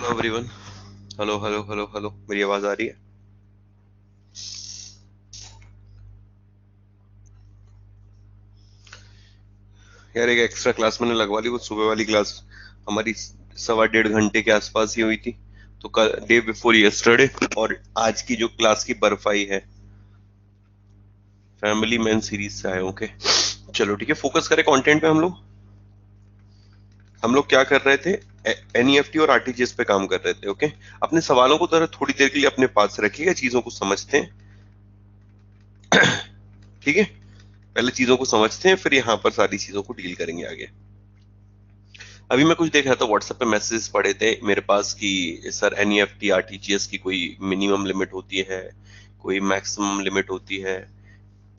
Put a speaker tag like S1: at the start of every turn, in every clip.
S1: Hello everyone. Hello hello hello hello, मेरी आवाज आ रही है? यार एक एक्स्ट्रा क्लास मैंने लगवा ली, वो सुबह वाली क्लास हमारी 1.25 घंटे के आसपास ही हुई थी। तो कल डे बिफोर यस्टरडे और आज की जो क्लास की बर्फाई है, फैमिली मैन सीरीज से आए। ओके, चलो ठीक है, फोकस करें कंटेंट पे। हम लोग क्या कर रहे थे? एनईएफटी और आरटीजीएस पे काम कर रहे थे। ओके, अपने सवालों को जरा थोड़ी देर के लिए अपने पास रखिएगा, चीजों को समझते हैं। ठीक है, पहले चीजों को समझते हैं, फिर यहाँ पर सारी चीजों को डील करेंगे आगे। अभी मैं कुछ देख रहा था, व्हाट्सएप पे मैसेजेस पड़े थे मेरे पास कि सर एनईएफटी आरटीजीएस की कोई मिनिमम लिमिट होती है, कोई मैक्सिमम लिमिट होती है।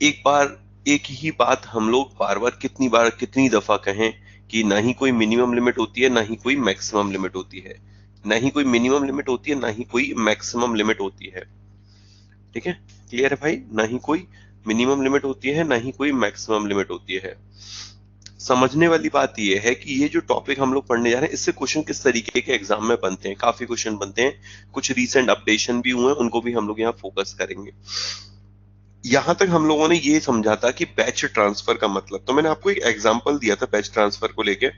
S1: एक बार एक ही बात हम लोग बार बार कितनी दफा कहें कि ना ही कोई मिनिमम लिमिट होती है, ना ही कोई मैक्सिमम लिमिट होती है। ना ही कोई मिनिमम लिमिट होती है, ना ही कोई मैक्सिमम लिमिट होती है। ठीक है, क्लियर है भाई? ना ही कोई मिनिमम लिमिट होती है, ना ही कोई मैक्सिमम लिमिट होती है। समझने वाली बात यह है कि ये जो टॉपिक हम लोग पढ़ने जा रहे हैं, इससे क्वेश्चन किस तरीके के एग्जाम में बनते हैं। काफी क्वेश्चन बनते हैं, कुछ रीसेंट अपडेशन भी हुए हैं, उनको भी हम लोग यहाँ फोकस करेंगे। यहां तक हम लोगों ने ये समझा था कि बैच ट्रांसफर का मतलब, तो मैंने आपको एक एग्जांपल दिया था बैच ट्रांसफर को लेके,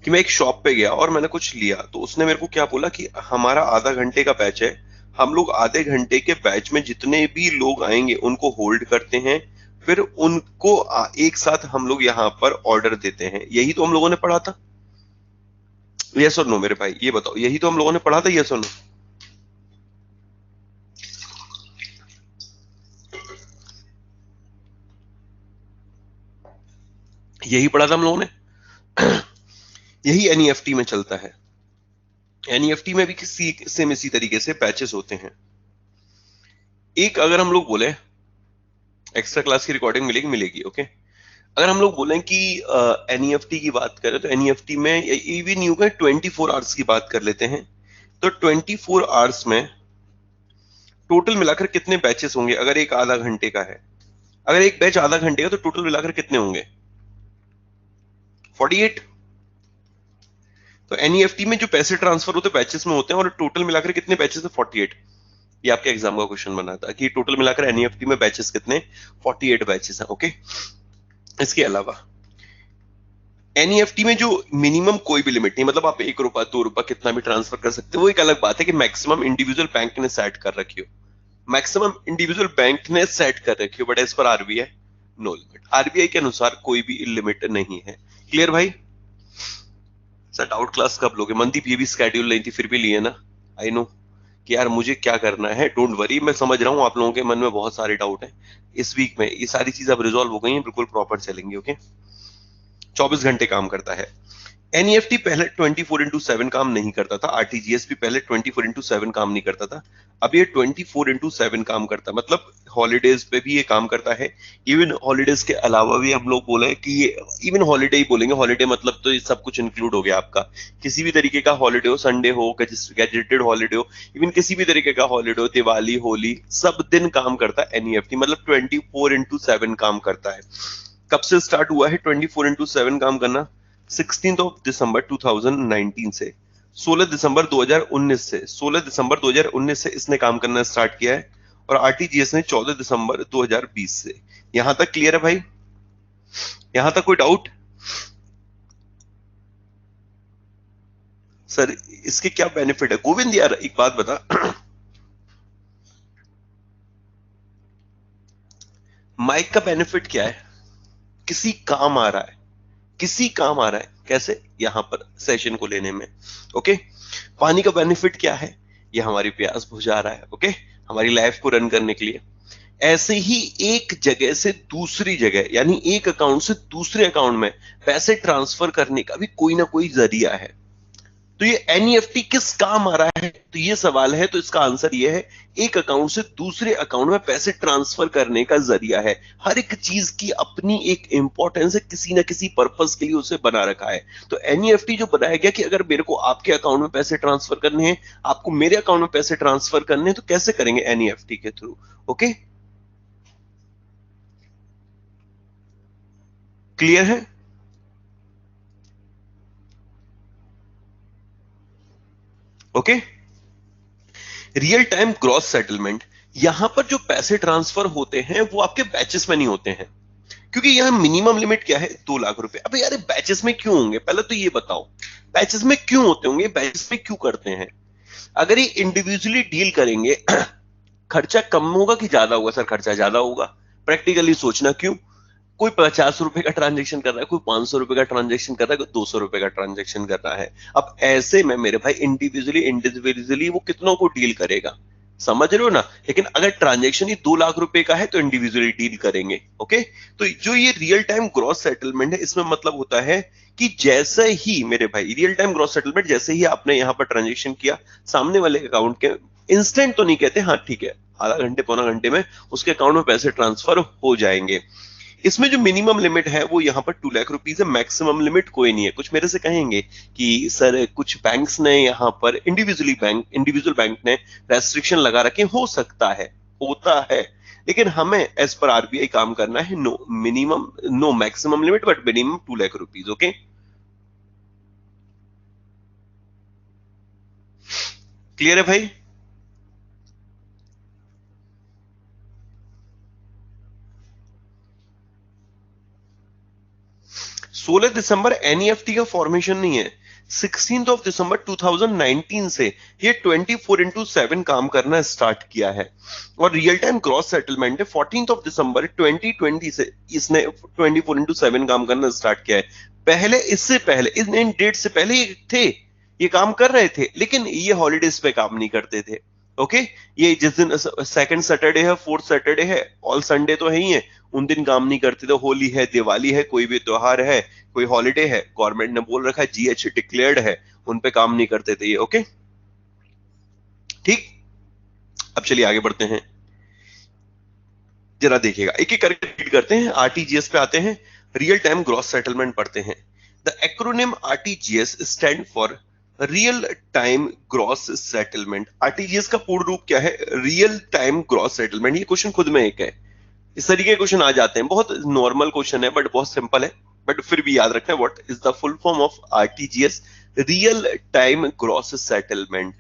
S1: कि मैं एक शॉप पे गया और मैंने कुछ लिया, तो उसने मेरे को क्या बोला कि हमारा आधा घंटे का बैच है, हम लोग आधे घंटे के बैच में जितने भी लोग आएंगे उनको होल्ड करते हैं, फिर उनको एक साथ हम लोग यहाँ पर ऑर्डर देते हैं। यही तो हम लोगों ने पढ़ा था। यस और नो मेरे भाई, ये बताओ, यही तो हम लोगों ने पढ़ा था, यस और नो? यही पढ़ा था हम लोगों ने। यही एनईएफटी में चलता है। एनईएफटी में भी किसी सेम इसी तरीके से बैचेस होते हैं। एक अगर हम लोग बोले, एक्स्ट्रा क्लास की रिकॉर्डिंग मिलेगी मिलेगी, ओके। अगर हम लोग बोलें कि एनईएफटी की बात करें, तो एनईएफटी में ये भी नहीं होगा, 24 आवर्स की बात कर लेते हैं। तो 24 आवर्स में टोटल मिलाकर कितने बैचेस होंगे? अगर एक आधा घंटे का है, अगर एक बैच आधा घंटे का, तो टोटल मिलाकर कितने होंगे? 48। तो एनईएफटी में जो पैसे ट्रांसफर होते हैं बैचेस में होते हैं, और टोटल मिलाकर कितने बैचेस है? 48। ये आपके एग्जाम का क्वेश्चन बना था कि टोटल मिलाकर एनईएफटी में बैचेस कितने? 48 बैचेस हैं। ओके, इसके अलावा एनईएफटी में जो मिनिमम कोई भी लिमिट नहीं, मतलब आप 1 रुपया 2 रुपया कितना भी ट्रांसफर कर सकते हो। वो एक अलग बात है कि मैक्सिमम इंडिविजुअल बैंक ने सेट कर रखी हो, मैक्सिमम इंडिविजुअल बैंक ने सेट कर रखी हो, बट एज पर आरबीआई नो लिमिट। आरबीआई के अनुसार कोई भी लिमिट नहीं है। क्लियर भाई? सर डाउट क्लास कब लोगे? मनदीप ये भी स्केड्यूल नहीं थी, फिर भी लिए ना। आई नो कि यार मुझे क्या करना है, डोंट वरी, मैं समझ रहा हूँ आप लोगों के मन में बहुत सारे डाउट हैं। इस वीक में ये सारी चीज अब रिजॉल्व हो गई हैं, बिल्कुल प्रॉपर चलेंगी। ओके, 24 घंटे काम करता है। एनईएफटी पहले 24x7 काम नहीं करता था, आरटीजीएस भी पहले 24x7 काम नहीं करता था। अब ये 24x7 काम करता है, मतलब हॉलीडेज पे भी ये काम करता है। इवन हॉलीडेज के अलावा भी हम लोग बोले कि ये इवन हॉलीडे ही बोलेंगे, हॉलीडे मतलब तो ये सब कुछ इंक्लूड हो गया आपका। किसी भी तरीके का हॉलीडे हो, संडे हो, गैजेटेड हॉलीडे हो, इवन किसी भी तरीके का हॉलीडे हो, दिवाली होली, सब दिन काम करता है एनईएफटी, मतलब 24x7 काम करता है। कब से स्टार्ट हुआ है 24x7 काम करना? 16 दिसंबर 2019 से, 16 दिसंबर 2019 से, 16 दिसंबर 2019 से इसने काम करना स्टार्ट किया है। और आरटीजीएस ने 14 दिसंबर 2020 से। यहां तक क्लियर है भाई? यहां तक कोई डाउट? सर इसके क्या बेनिफिट है? गोविंद यार एक बात बता, माइक का बेनिफिट क्या है? किसी काम आ रहा है, किसी काम आ रहा है, कैसे? यहां पर सेशन को लेने में। ओके, पानी का बेनिफिट क्या है? ये हमारी प्यास बुझा रहा है। ओके, हमारी लाइफ को रन करने के लिए। ऐसे ही एक जगह से दूसरी जगह, यानी एक अकाउंट से दूसरे अकाउंट में पैसे ट्रांसफर करने का भी कोई ना कोई जरिया है। तो ये एनईएफटी किस काम आ रहा है, तो ये सवाल है। तो इसका आंसर ये है, एक अकाउंट से दूसरे अकाउंट में पैसे ट्रांसफर करने का जरिया है। हर एक चीज की अपनी एक इंपॉर्टेंस है, किसी ना किसी पर्पस के लिए उसे बना रखा है। तो एनईएफटी जो बनाया गया कि अगर मेरे को आपके अकाउंट में पैसे ट्रांसफर करने हैं, आपको मेरे अकाउंट में पैसे ट्रांसफर करने हैं, तो कैसे करेंगे? एनईएफटी के थ्रू। ओके, क्लियर है? Okay. Real time gross settlement, यहां पर जो पैसे ट्रांसफर होते हैं वो आपके बैचेस में नहीं होते हैं, क्योंकि यहाँ मिनिमम लिमिट क्या है, 2 लाख रुपए। अबे यार बैचेस में क्यों होंगे, पहले तो ये बताओ बैचेस में क्यों होते होंगे, बैचेस में क्यों करते हैं? अगर ये इंडिविजुअली डील करेंगे खर्चा कम होगा कि ज्यादा होगा? सर खर्चा ज्यादा होगा। प्रैक्टिकली सोचना क्यों? कोई 50 रुपए का ट्रांजेक्शन कर रहा है, कोई 500 रुपए का ट्रांजेक्शन कर रहा है, कोई 200 रुपए का ट्रांजेक्शन कर रहा है। अब ऐसे में मेरे भाई इंडिविजुअली इंडिविजुअली वो कितनों को डील करेगा, समझ रहे हो ना? लेकिन अगर ट्रांजेक्शन ही 2 लाख रुपए का है तो इंडिविजुअली डील करेंगे। ओके, तो जो ये रियल टाइम ग्रॉस सेटलमेंट है, इसमें मतलब होता है कि जैसे ही मेरे भाई रियल टाइम ग्रॉस सेटलमेंट, जैसे ही आपने यहाँ पर ट्रांजेक्शन किया, सामने वाले अकाउंट के इंस्टेंट तो नहीं कहते, हाँ ठीक है, आधा घंटे पौना घंटे में उसके अकाउंट में पैसे ट्रांसफर हो जाएंगे। इसमें जो मिनिमम लिमिट है वो यहाँ पर 2 लाख रुपीज है, मैक्सिमम लिमिट कोई नहीं है। कुछ मेरे से कहेंगे कि सर कुछ बैंक्स ने यहाँ पर इंडिविजुअल बैंक ने रेस्ट्रिक्शन लगा रखे, हो सकता है, होता है, लेकिन हमें एज पर आरबीआई काम करना है। No maximum limit but minimum 2 lakh rupees. Okay, clear है भाई? 16 दिसंबर एनईएफटी का फॉर्मेशन नहीं है, 16 दिसंबर 2019 से ये 24/7 काम करना स्टार्ट किया है। और रियल टाइम ग्रॉस सेटलमेंट है 14 दिसंबर 2020 से इसने 24/7 काम करना स्टार्ट किया है। पहले, इससे पहले, इन डेट से पहले ये थे, ये काम कर रहे थे, लेकिन ये हॉलीडेज पे काम नहीं करते थे। ओके, ये जिस दिन सेकंड सैटरडे है, फोर्थ सैटरडे है, ऑल संडे तो है ही है, उन दिन काम नहीं करते थे। होली है, दिवाली है, कोई भी त्योहार है, कोई हॉलीडे है, गवर्नमेंट ने बोल रखा है, जीएच डिक्लेयर्ड है, उन पे काम नहीं करते थे ये। ओके, ठीक। अब चलिए आगे बढ़ते हैं, जरा देखिएगा, एक एक करके रीड करते हैं। आरटीजीएस पे आते हैं, रियल टाइम ग्रॉस सेटलमेंट पढ़ते हैं। The acronym RTGS stand for real time gross settlement. RTGS का पूर्ण रूप क्या है? Real time gross settlement. ये क्वेश्चन खुद में एक है, इस तरीके के क्वेश्चन आ जाते हैं, बहुत नॉर्मल क्वेश्चन है बट बहुत सिंपल है, बट फिर भी याद रखना what is the full form of RTGS, real time gross settlement.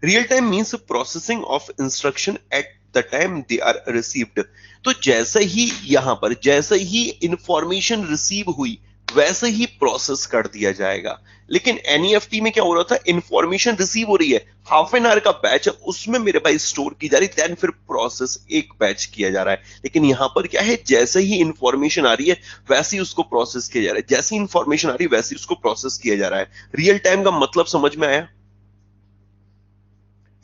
S1: Real time means processing of instruction at the time they are received. तो जैसे ही यहां पर, जैसे ही इंफॉर्मेशन रिसीव हुई वैसे ही प्रोसेस कर दिया जाएगा। लेकिन एनईएफटी में क्या हो रहा था, इंफॉर्मेशन रिसीव हो रही है, हाफ एन आवर का बैच है, उसमें मेरे भाई स्टोर की जा रही, देन फिर प्रोसेस एक बैच किया जा रहा है। लेकिन यहां पर क्या है, जैसे ही इंफॉर्मेशन आ रही है वैसे ही उसको प्रोसेस किया जा रहा है, जैसे ही इंफॉर्मेशन आ रही है वैसे ही उसको प्रोसेस किया जा रहा है। रियल टाइम का मतलब समझ में आया?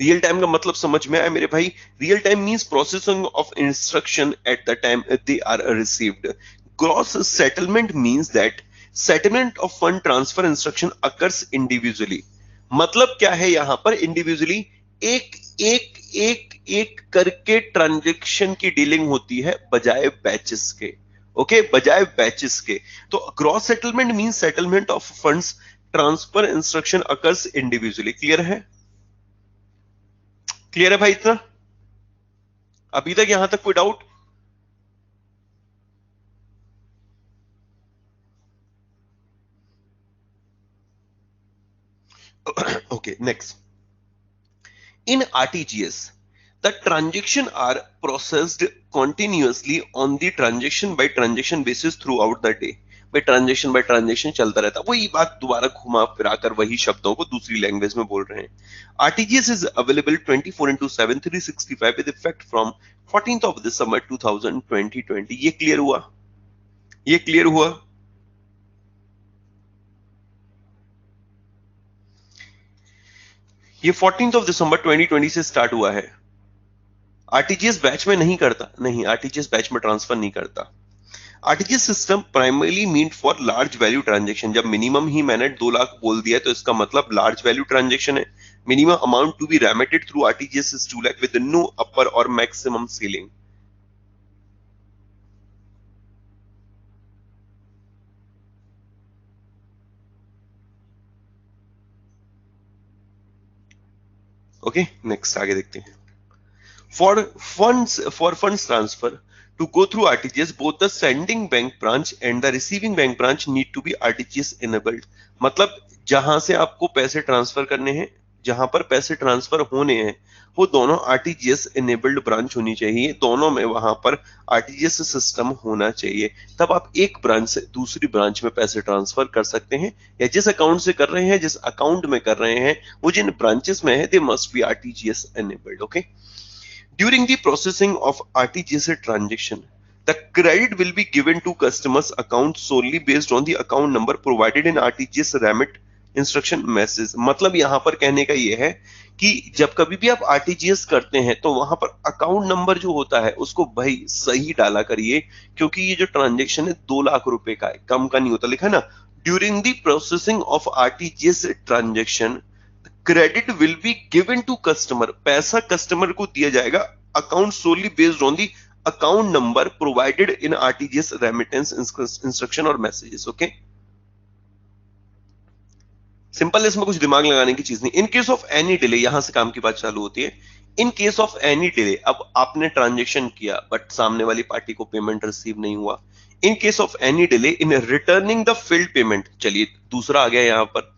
S1: रियल टाइम का मतलब समझ में आया मेरे भाई? Real time means processing of instruction at the time they are received. Gross settlement means that settlement of fund transfer instruction occurs individually. मतलब क्या है यहां पर, इंडिविजुअली एक एक एक एक करके ट्रांजेक्शन की डीलिंग होती है बजाय बैचेस के। ओके, बजाय बैचेस के। तो gross settlement means settlement of funds transfer instruction occurs individually. Clear है? क्लियर है भाई इतना? अभी तक यहां तक कोई doubt? Okay, next. In RTGS, the transaction are processed continuously on the transaction by transaction basis throughout the day. भाई ट्रांजेक्शन चलता रहता, वही बात दोबारा घुमा फिराकर वही शब्दों को दूसरी लैंग्वेज में बोल रहे हैं। RTGS is available 24/7 365 with effect from 14 दिसंबर 2020। ये क्लियर हुआ? ये क्लियर हुआ? ये 14 दिसंबर 2020 से स्टार्ट हुआ है। आरटीजीएस बैच में नहीं करता, नहीं, आरटीजीएस बैच में ट्रांसफर नहीं करता। RTGS system primarily meant for large value transaction. जब मिनिमम ही मैंने 2 लाख बोल दिया तो इसका मतलब लार्ज वैल्यू ट्रांजैक्शन है। Minimum amount to be remitted through RTGS is 2 lakh with no upper और मैक्सिमम सीलिंग। ओके, नेक्स्ट आगे देखते हैं। For funds transfer to go through RTGS, both the sending bank branch and the receiving bank branch need to be RTGS enabled। मतलब जहां से आपको पैसे transfer करने हैं, जहां पर पैसे ट्रांसफर होने हैं वो दोनों आरटीजीएस इनेबल्ड ब्रांच होनी चाहिए, दोनों में वहां पर आरटीजीएस सिस्टम होना चाहिए। तब आप एक ब्रांच से दूसरी ब्रांच में पैसे ट्रांसफर कर सकते हैं, या जिस अकाउंट से कर रहे हैं, जिस अकाउंट में कर रहे हैं, वो जिन ब्रांचेस में है, they must be RTGS enabled. Okay, during the processing of RTGS transaction the credit will be given to customers account solely based on the account number provided in RTGS remit instruction message। मतलब यहां पर कहने का ये है कि जब कभी भी आप आरटीजीएस करते हैं तो वहां पर अकाउंट नंबर जो होता है उसको भाई सही डाला करिए, क्योंकि ये जो ट्रांजेक्शन है 2 लाख रुपए का है, कम का नहीं होता। लिखा है ना, during the processing of RTGS transaction credit will be given to customer, पैसा कस्टमर को दिया जाएगा account solely based on the account number provided in RTGS remittance instruction और मैसेजेस। ओके, सिंपल, इसमें कुछ दिमाग लगाने की चीज नहीं। In case of any delay, यहां से काम की बात चालू होती है। In case of any delay, अब आपने ट्रांजेक्शन किया बट सामने वाली पार्टी को पेमेंट रिसीव नहीं हुआ। इन case of any delay in returning the field payment, चलिए दूसरा आ गया यहां पर,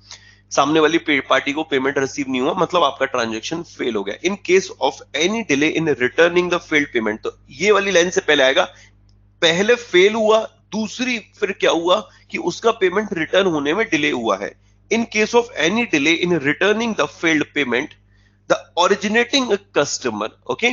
S1: सामने वाली पार्टी को पेमेंट रिसीव नहीं हुआ, मतलब आपका ट्रांजैक्शन फेल हो गया। इन case of any delay in returning the failed payment, तो ये वाली लाइन से पहले आएगा, पहले फेल हुआ, दूसरी फिर क्या हुआ कि उसका पेमेंट रिटर्न होने में डिले हुआ है। In case of any delay in returning the failed payment, the originating customer okay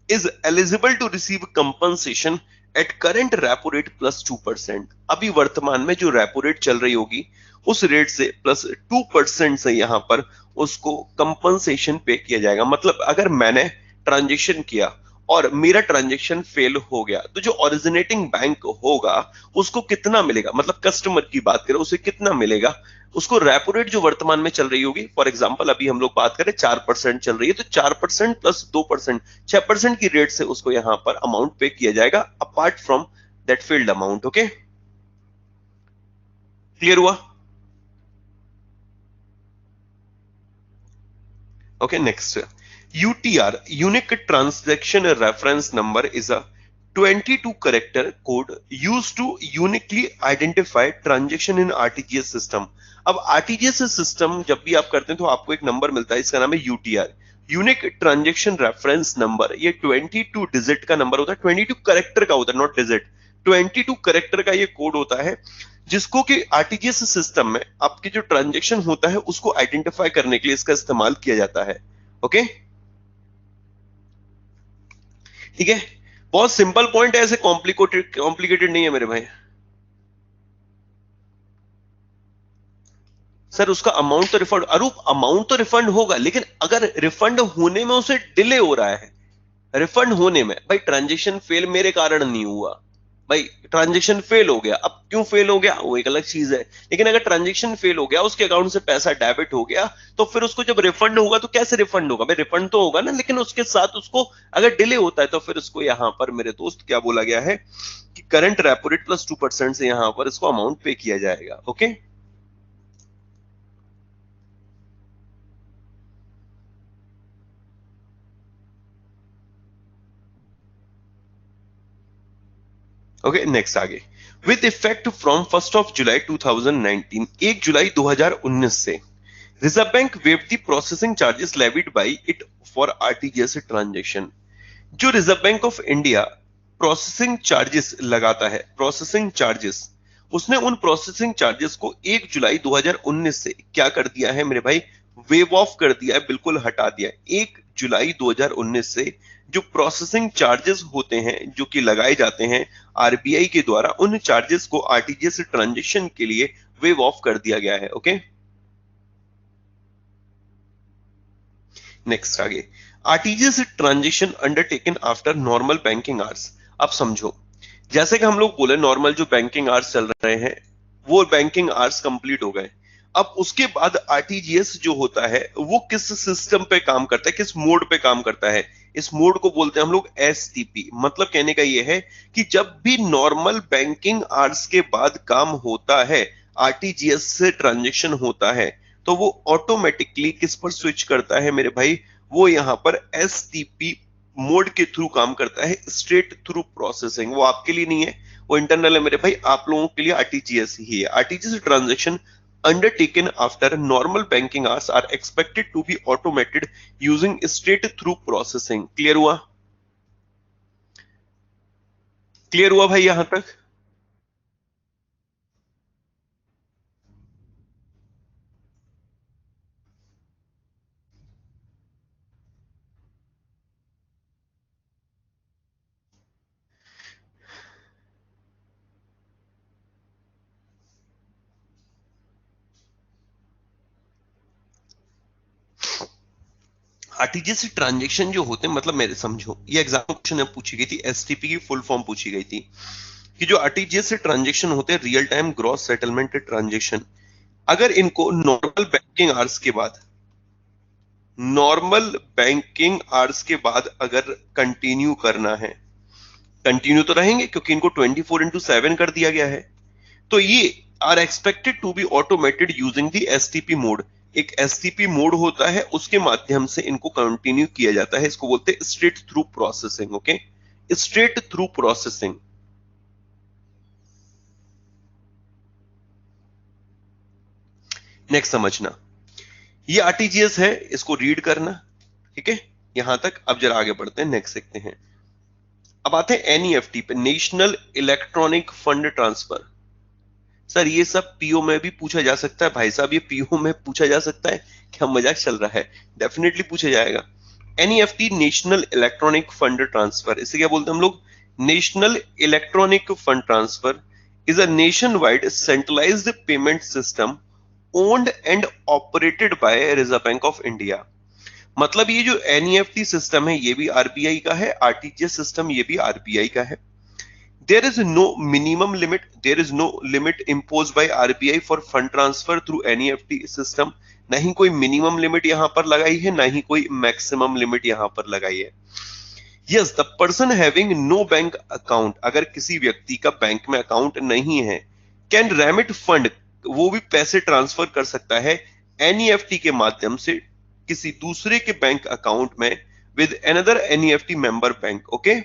S1: is eligible to receive compensation at current repo rate plus 2%। अभी वर्तमान में जो रेपो रेट चल रही होगी उस रेट से प्लस 2% से यहां पर उसको कंपनसेशन पे किया जाएगा। मतलब अगर मैंने ट्रांजेक्शन किया और मेरा ट्रांजेक्शन फेल हो गया तो जो ओरिजिनेटिंग बैंक होगा उसको कितना मिलेगा, मतलब कस्टमर की बात करें उसे कितना मिलेगा, उसको रेपो रेट जो वर्तमान में चल रही होगी, फॉर एग्जांपल अभी हम लोग बात करें 4% चल रही है, तो 4% प्लस 2% 6% की रेट से उसको यहां पर अमाउंट पे किया जाएगा apart from that failed amount. Okay, clear हुआ? Okay, next. UTR, Unique Transaction Reference Number, is a 22-character code used to uniquely identify transaction in RTGS system। अब RTGS सिस्टम जब भी आप करते हैं तो आपको एक नंबर मिलता है, इसका नाम है UTR, unique transaction reference number. ये 22 डिजिट का नंबर होता है, 22 कैरेक्टर का होता है, नॉट डिजिट, 22 कैरेक्टर का ये कोड होता है, जिसको कि आरटीजीएस सिस्टम में आपके जो ट्रांजैक्शन होता है उसको आइडेंटिफाई करने के लिए इसका इस्तेमाल किया जाता है। ओके, ठीक है, बहुत सिंपल पॉइंट है, ऐसे कॉम्प्लिकेटेड नहीं है मेरे भाई। सर उसका अमाउंट तो रिफंड, अरूप अमाउंट तो रिफंड होगा, लेकिन अगर रिफंड होने में उसे डिले हो रहा है, रिफंड होने में, भाई ट्रांजैक्शन फेल मेरे कारण नहीं हुआ, भाई ट्रांजैक्शन फेल हो गया, अब क्यों फेल हो गया वो एक अलग चीज है, लेकिन अगर ट्रांजैक्शन फेल हो गया, उसके अकाउंट से पैसा डेबिट हो गया, तो फिर उसको जब रिफंड होगा तो कैसे रिफंड होगा, भाई रिफंड तो होगा ना, लेकिन उसके साथ उसको अगर डिले होता है तो फिर उसको यहां पर मेरे दोस्त क्या बोला गया है कि करंट रेपो रेट प्लस 2% से यहां पर इसको अमाउंट पे किया जाएगा। ओके, ओके, नेक्स्ट आगे, with effect from 1 July 2019, 1 July 2019 से reserve bank waive the processing charges levied by it for RTGS transaction. जो reserve bank of India processing charges लगाता है, प्रोसेसिंग चार्जेस, उसने उन प्रोसेसिंग चार्जेस को 1 जुलाई 2019 से क्या कर दिया है मेरे भाई, वेव ऑफ कर दिया है, बिल्कुल हटा दिया है। 1 जुलाई 2019 से जो प्रोसेसिंग चार्जेस होते हैं जो कि लगाए जाते हैं आरबीआई के द्वारा, उन चार्जेस को आरटीजीएस ट्रांजैक्शन के लिए वेव ऑफ कर दिया गया है। ओके, नेक्स्ट आगे, RTGS transaction undertaken after normal banking hours. अब समझो, जैसे कि हम लोग बोले नॉर्मल जो बैंकिंग आवर्स चल रहे हैं वो बैंकिंग आवर्स कंप्लीट हो गए, अब उसके बाद आरटीजीएस जो होता है वो किस सिस्टम पे काम करता है, किस मोड पे काम करता है, इस मोड को बोलते हैं हम लोग एसटीपी। मतलब कहने का ये है कि जब भी नॉर्मल बैंकिंग आवर्स के बाद काम होता है, आरटीजीएस से ट्रांजैक्शन होता है, तो वो ऑटोमेटिकली किस पर स्विच करता है मेरे भाई, वो यहां पर एसटीपी मोड के थ्रू काम करता है, स्ट्रेट थ्रू प्रोसेसिंग। वो आपके लिए नहीं है, वो इंटरनल है मेरे भाई, आप लोगों के लिए आरटीजीएस ही है। RTGS transaction undertaken after normal banking hours are expected to be automated using straight through processing. Clear हुआ भाई यहां तक? आरटीजीएस ट्रांजेक्शन जो होते हैं, मतलब मेरे समझो, ये एग्जाम क्वेश्चन में पूछी गई थी, एसटीपी की फुल फॉर्म पूछी गई थी कि जो आरटीजीएस से ट्रांजेक्शन होते हैं, real time gross settlement transaction, अगर इनको नॉर्मल बैंकिंग आवर्स के बाद अगर कंटिन्यू करना है, कंटिन्यू तो रहेंगे क्योंकि इनको 24/7 कर दिया गया है, तो ये are expected to be automated using the STP mode. एक एसटीपी मोड होता है, उसके माध्यम से इनको कंटिन्यू किया जाता है, इसको बोलते हैं straight through processing. Okay, straight through processing. Next समझना, ये आरटीजीएस है, इसको रीड करना, ठीक है यहां तक। अब जरा आगे बढ़ते हैं, नेक्स्ट देखते हैं। अब आते हैं एनईएफटी पे, national electronic fund transfer. Sir ये सब पीओ में भी पूछा जा सकता है भाई साहब, ये पीओ में पूछा जा सकता है, क्या मजाक चल रहा है? डेफिनेटली पूछा जाएगा। NEFT, national electronic fund transfer, इसे क्या बोलते हैं हम लोग? National electronic fund transfer is a nation wide centralised payment system owned and operated by reserve bank of India. मतलब ये जो एनईएफटी सिस्टम है ये भी आरबीआई का है, आरटीजीएस सिस्टम ये भी आरबीआई का है। There is no minimum limit. There is no limit imposed by RBI for fund transfer through NEFT system. नहीं कोई मिनिमम लिमिट यहां पर लगाई है, ना ही कोई मैक्सिमम लिमिट यहां पर लगाई है। Yes, the person having no bank account, अगर किसी व्यक्ति का बैंक में अकाउंट नहीं है, कैन रेमिट फंड, वो भी पैसे ट्रांसफर कर सकता है एनईएफटी के माध्यम से किसी दूसरे के बैंक अकाउंट में with another NEFT member bank. Okay,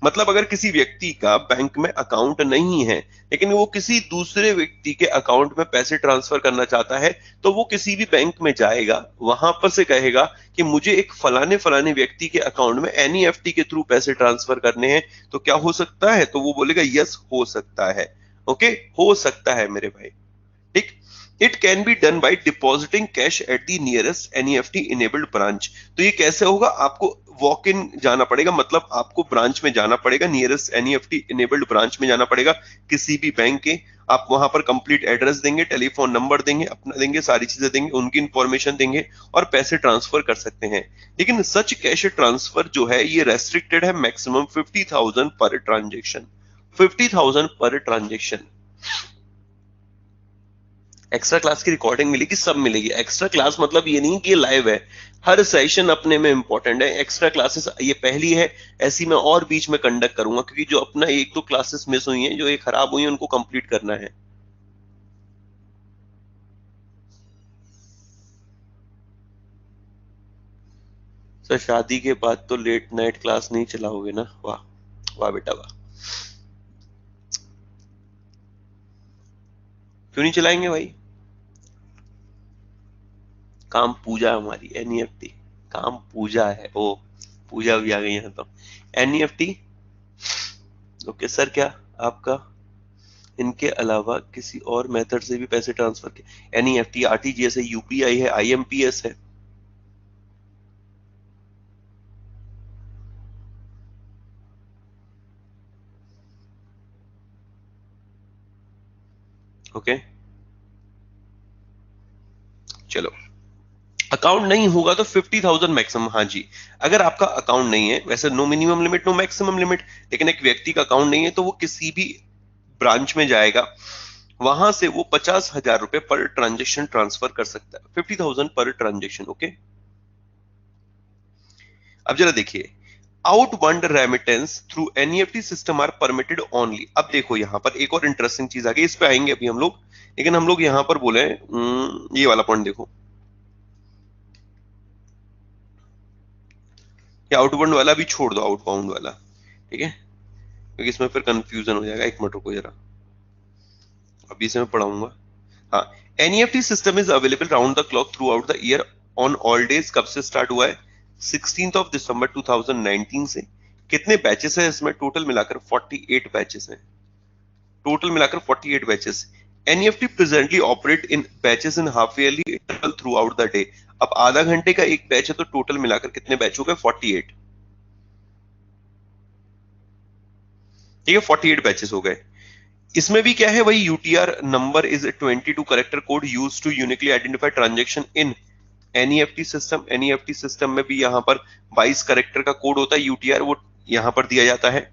S1: मतलब अगर किसी व्यक्ति का बैंक में अकाउंट नहीं है लेकिन वो किसी दूसरे व्यक्ति के अकाउंट में पैसे ट्रांसफर करना चाहता है, तो वो किसी भी बैंक में जाएगा, वहां पर से कहेगा कि मुझे एक फलाने फलाने व्यक्ति के अकाउंट में एनईएफटी के थ्रू पैसे ट्रांसफर करने हैं, तो क्या हो सकता है? तो वो बोलेगा यस हो सकता है। ओके, हो सकता है मेरे भाई, ठीक। It can be done by depositing cash at the nearest NEFT enabled branch. तो ये कैसे होगा? आपको वॉक इन जाना पड़ेगा, मतलब आपको ब्रांच में जाना पड़ेगा, नियरेस्ट एनईएफटी इनेबल्ड ब्रांच में जाना पड़ेगा किसी भी बैंक के। आप वहां पर कंप्लीट एड्रेस देंगे, टेलीफोन नंबर देंगे, अपना देंगे, सारी चीजें देंगे, उनकी इंफॉर्मेशन देंगे और पैसे ट्रांसफर कर सकते हैं। लेकिन सच कैश ट्रांसफर जो है ये रेस्ट्रिक्टेड है, maximum 50,000 per transaction, 50,000 per transaction. Extra class की रिकॉर्डिंग मिलेगी, सब मिलेगी। एक्स्ट्रा क्लास मतलब ये नहीं कि ये लाइव है, हर सेशन अपने में इंपॉर्टेंट है। एक्स्ट्रा क्लासेस ये पहली है, ऐसी मैं और बीच में कंडक्ट करूंगा, क्योंकि जो अपना एक दो क्लासेस मिस हुई हैं, जो ये खराब हुई हैं, उनको कंप्लीट करना है। सर शादी के बाद तो लेट नाइट क्लास नहीं चलाओगे ना? वाह वाह बेटा वाह, क्यों नहीं चलाएंगे भाई? काम पूजा हमारी एनईएफटी, काम पूजा है। ओ पूजा भी आ गई है तो एनईएफटी। ओके सर, क्या आपका इनके अलावा किसी और मेथड से भी पैसे ट्रांसफर के? एनईएफटी, आरटीजीएस है, यूपीआई है, आईएमपीएस है। ओके चलो, अकाउंट नहीं होगा तो 50,000 मैक्सिमम। हाँ जी, अगर आपका अकाउंट नहीं है, वैसे no minimum limit no maximum limit, लेकिन एक व्यक्ति का अकाउंट नहीं है तो वो किसी भी ब्रांच में जाएगा, वहां से वो 50,000 रुपए पर ट्रांजेक्शन ट्रांसफर कर सकता है, 50,000 पर ट्रांजेक्शन। ओके, अब जरा देखिए, outbound remittance through NEFT system are permitted only. अब देखो यहां पर एक और इंटरेस्टिंग चीज आ गई, इस पे आएंगे अभी हम लोग, लेकिन हम लोग यहां पर बोले ये वाला पॉइंट देखो, ये आउटबाउंड वाला भी छोड़ दो, आउटबाउंड वाला, ठीक है, क्योंकि इसमें फिर कंफ्यूजन हो जाएगा। एक मिनट रुको जरा, अभी से मैं पढ़ाऊंगा। हाँ, NEFT system is available round the clock through out the year on all days. कब से स्टार्ट हुआ है? 16 दिसंबर 2019 से। कितने बैचेस है इसमें? टोटल मिलाकर 48 बैचेस हैं। टोटल मिलाकर 48 batches. NEFT presently operate in batches in half yearly interval through out the day. अब आधा घंटे का एक बैच है तो टोटल मिलाकर कितने बैच हो गए? 48। ठीक है, 48 बैचेस हो गए। इसमें भी क्या है, वही UTR number is 22 character code use to uniquely identify transaction in NEFT system. NEFT system में भी यहाँ पर 22 करेक्टर का कोड होता है यूटीआर, वो यहाँ पर दिया जाता है।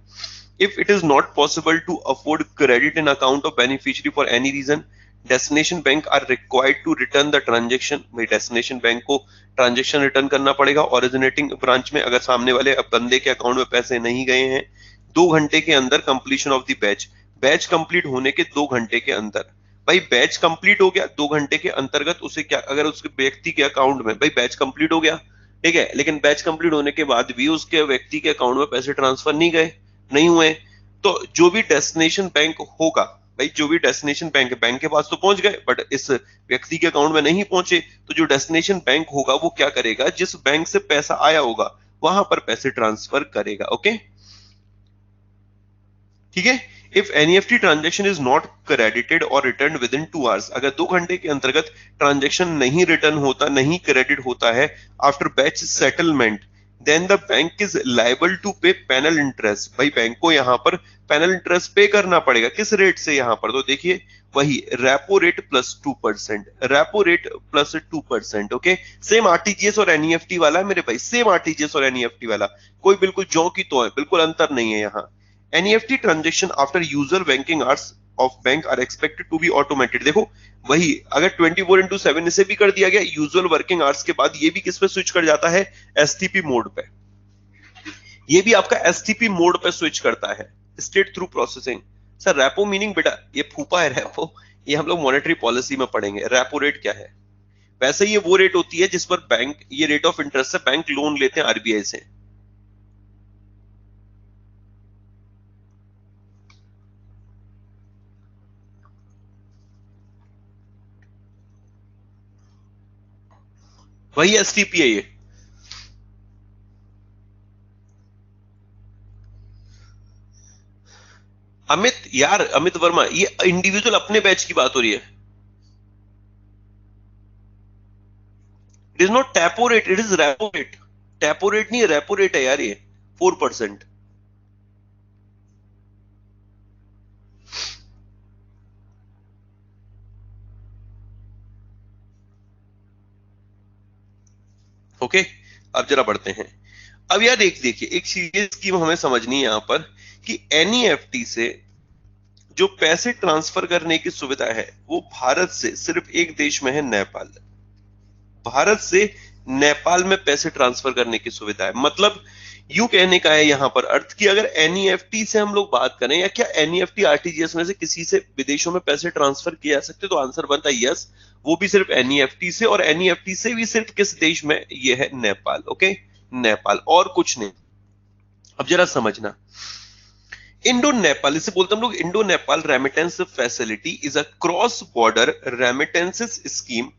S1: If it is not possible to afford credit in account of beneficiary for any reason, destination bank are required to return the transaction। भाई destination bank को ट्रांजेक्शन रिटर्न करना पड़ेगा originating ब्रांच में, अगर सामने वाले बंदे के अकाउंट में पैसे नहीं गए हैं 2 घंटे के अंदर completion of the batch. Batch complete होने के 2 घंटे के अंदर, भाई बैच कंप्लीट हो गया 2 घंटे के अंतर्गत, उसे क्या, अगर उसके व्यक्ति के अकाउंट में, भाई बैच कंप्लीट हो गया ठीक है, लेकिन बैच कंप्लीट होने के बाद भी उसके व्यक्ति के अकाउंट में पैसे ट्रांसफर नहीं हुए, तो जो भी डेस्टिनेशन बैंक होगा, भाई जो भी डेस्टिनेशन बैंक के पास तो पहुंच गए बट इस व्यक्ति के अकाउंट में नहीं पहुंचे, तो जो डेस्टिनेशन बैंक होगा वो क्या करेगा, जिस बैंक से पैसा आया होगा वहां पर पैसे ट्रांसफर करेगा। ओके, ठीक है। If NEFT transaction is not credited और रिटर्न विद इन 2 आवर्स, अगर 2 घंटे के अंतर्गत ट्रांजेक्शन नहीं रिटर्न होता, नहीं क्रेडिट होता है after batch settlement, then the bank is liable to pay penal interest. भाई बैंक को यहाँ पर पेनल इंटरेस्ट पे करना पड़ेगा। किस रेट से? यहाँ पर तो देखिए वही repo rate plus 2%, repo rate plus 2%। Okay, same RTGS और एनईएफटी वाला है मेरे भाई, सेम आरटीजीएस और एनईएफटी वाला, कोई बिल्कुल ज्यों की तो है, बिल्कुल अंतर नहीं है यहाँ। NEFT transaction after usual banking hours of bank are expected to be automated. देखो वही, अगर 24/7 इसे भी कर दिया गया यूजुअल वर्किंग आवर्स के बाद, ये भी किस पे स्विच कर जाता है? एसटीपी मोड पे। ये भी आपका एसटीपी मोड पे स्विच करता है, state through processing. Sir repo meaning बेटा ये फूफा है रेपो, ये हम लोग मॉनेटरी पॉलिसी में पढ़ेंगे। रेपो रेट क्या है? वैसे ये वो रेट होती है जिस पर बैंक, ये रेट ऑफ इंटरेस्ट से बैंक लोन लेते हैं आरबीआई से। वही एसटीपी है ये। अमित यार, अमित वर्मा, ये इंडिविजुअल अपने बैच की बात हो रही है। इट इज नॉट टैपो rate, it is repo rate. टैपो रेट नहीं है, रेपो रेट है यार ये, 4%। ओके, अब जरा बढ़ते हैं। अब यार देखिए एक चीज की हमें समझनी है यहाँ पर कि एनईएफटी से जो पैसे ट्रांसफर करने की सुविधा है वो भारत से सिर्फ एक देश में है, नेपाल। भारत से नेपाल में पैसे ट्रांसफर करने की सुविधा है। मतलब यूं कहने का है यहां पर अर्थ कि अगर एनईएफटी से हम लोग बात करें, या क्या एनईएफटी आरटीजीएस में से किसी से विदेशों में पैसे ट्रांसफर किए जा सकते, तो आंसर बनता है यस, वो भी सिर्फ एनईएफटी से, और एनईएफटी से भी सिर्फ किस देश में? ये है नेपाल। ओके, नेपाल, और कुछ नहीं। अब जरा समझना, इंडो नेपाल, इसे बोलते हम लोग Indo Nepal remittance facility, is a cross border remittances scheme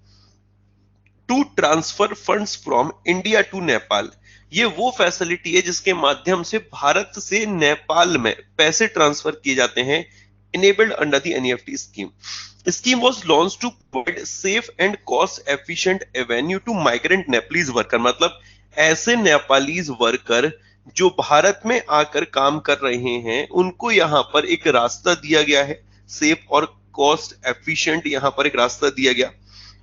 S1: to transfer funds from India to Nepal. ये वो फैसिलिटी है जिसके माध्यम से भारत से नेपाल में पैसे ट्रांसफर किए जाते हैं, enabled under the NEFT scheme. The scheme was launched to provide safe and cost efficient avenue to migrant Nepalese worker। मतलब ऐसे नेपालीज वर्कर जो भारत में आकर काम कर रहे हैं, उनको यहाँ पर एक रास्ता दिया गया है, सेफ और कॉस्ट एफिशिएंट यहाँ पर एक रास्ता दिया गया,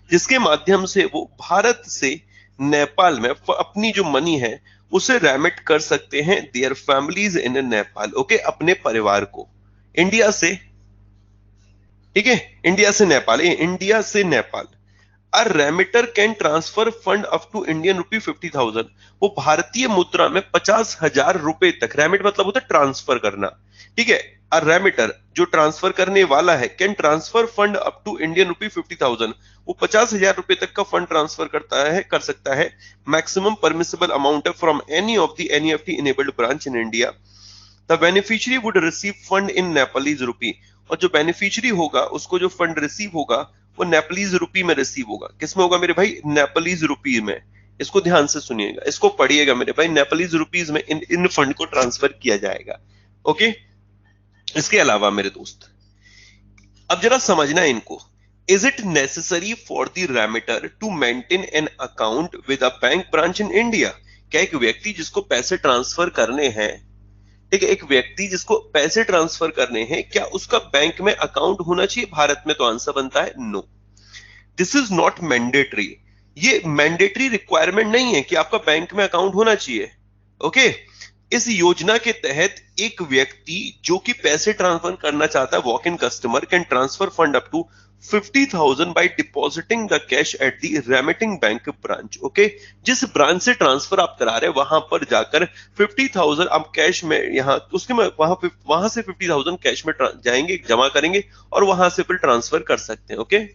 S1: जिसके माध्यम से वो भारत से नेपाल में अपनी जो मनी है उसे रेमिट कर सकते हैं their families in Nepal. Okay, अपने परिवार को इंडिया से, ठीक है, इंडिया से नेपाल, इंडिया से Nepal. A remitter can transfer fund up to Indian rupee 50,000। वो भारतीय मुद्रा में 50,000 रुपए तक, रेमिट मतलब होता है ट्रांसफर करना, ठीक है। अ रेमिटर जो ट्रांसफर करने वाला है can transfer fund up to Indian rupee 50,000, वो 50,000 रुपए तक का फंड ट्रांसफर कर सकता है। मैक्सिमम परमिसिबल अमाउंट है from any of the NEFT enabled branch in India. The beneficiary would receive fund in Nepalese rupee, और जो बेनिफिशियरी होगा उसको जो फंड रिसीव होगा वो नेपलीज रुपी में रिसीव होगा। किस में होगा मेरे भाई? नेपलीज रुपी में। इसको ध्यान से सुनिएगा, इसको पढ़िएगा मेरे भाई, नेपलीज रुपीज में इन फंड को ट्रांसफर किया जाएगा। ओके। इसके अलावा मेरे दोस्त, अब जरा समझना है इनको। Is it necessary for the remitter to maintain an account with a bank branch in India? क्या एक व्यक्ति जिसको पैसे ट्रांसफर करने हैं, ठीक है, एक व्यक्ति जिसको पैसे ट्रांसफर करने हैं, क्या उसका बैंक में अकाउंट होना चाहिए भारत में? तो आंसर बनता है no, this is not mandatory. ये मैंडेटरी रिक्वायरमेंट नहीं है कि आपका बैंक में अकाउंट होना चाहिए। ओके। इस योजना के तहत एक व्यक्ति जो कि पैसे ट्रांसफर करना चाहता है, walk in customer can transfer fund up to 50,000 by depositing the cash at the remitting bank branch. Okay. जिस ब्रांच से ट्रांसफर आप करा रहे हैं वहां पर जाकर 50,000 आप कैश में, यहां उसके में वहां से 50,000 कैश में जाएंगे, जमा करेंगे और वहां से फिर ट्रांसफर कर सकते हैं। ओके।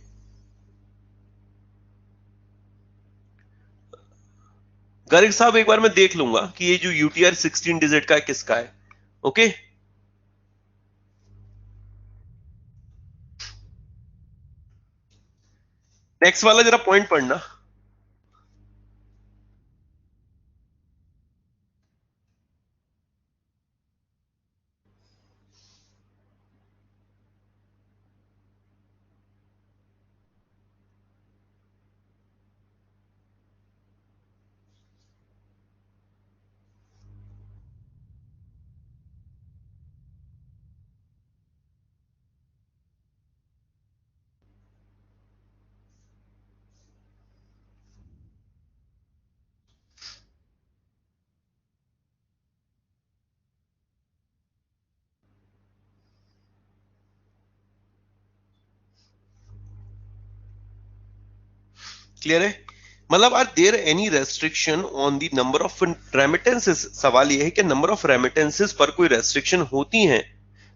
S1: गर्ग साहब एक बार मैं देख लूंगा कि ये जो यूटीआर 16 डिजिट का है किसका है। ओके। नेक्स्ट वाला जरा पॉइंट पढ़ना। क्लियर है? मतलब are there any restriction on the number of remittances? सवाल यह है कि नंबर ऑफ रेमिटेंसेस पर कोई रेस्ट्रिक्शन होती हैं?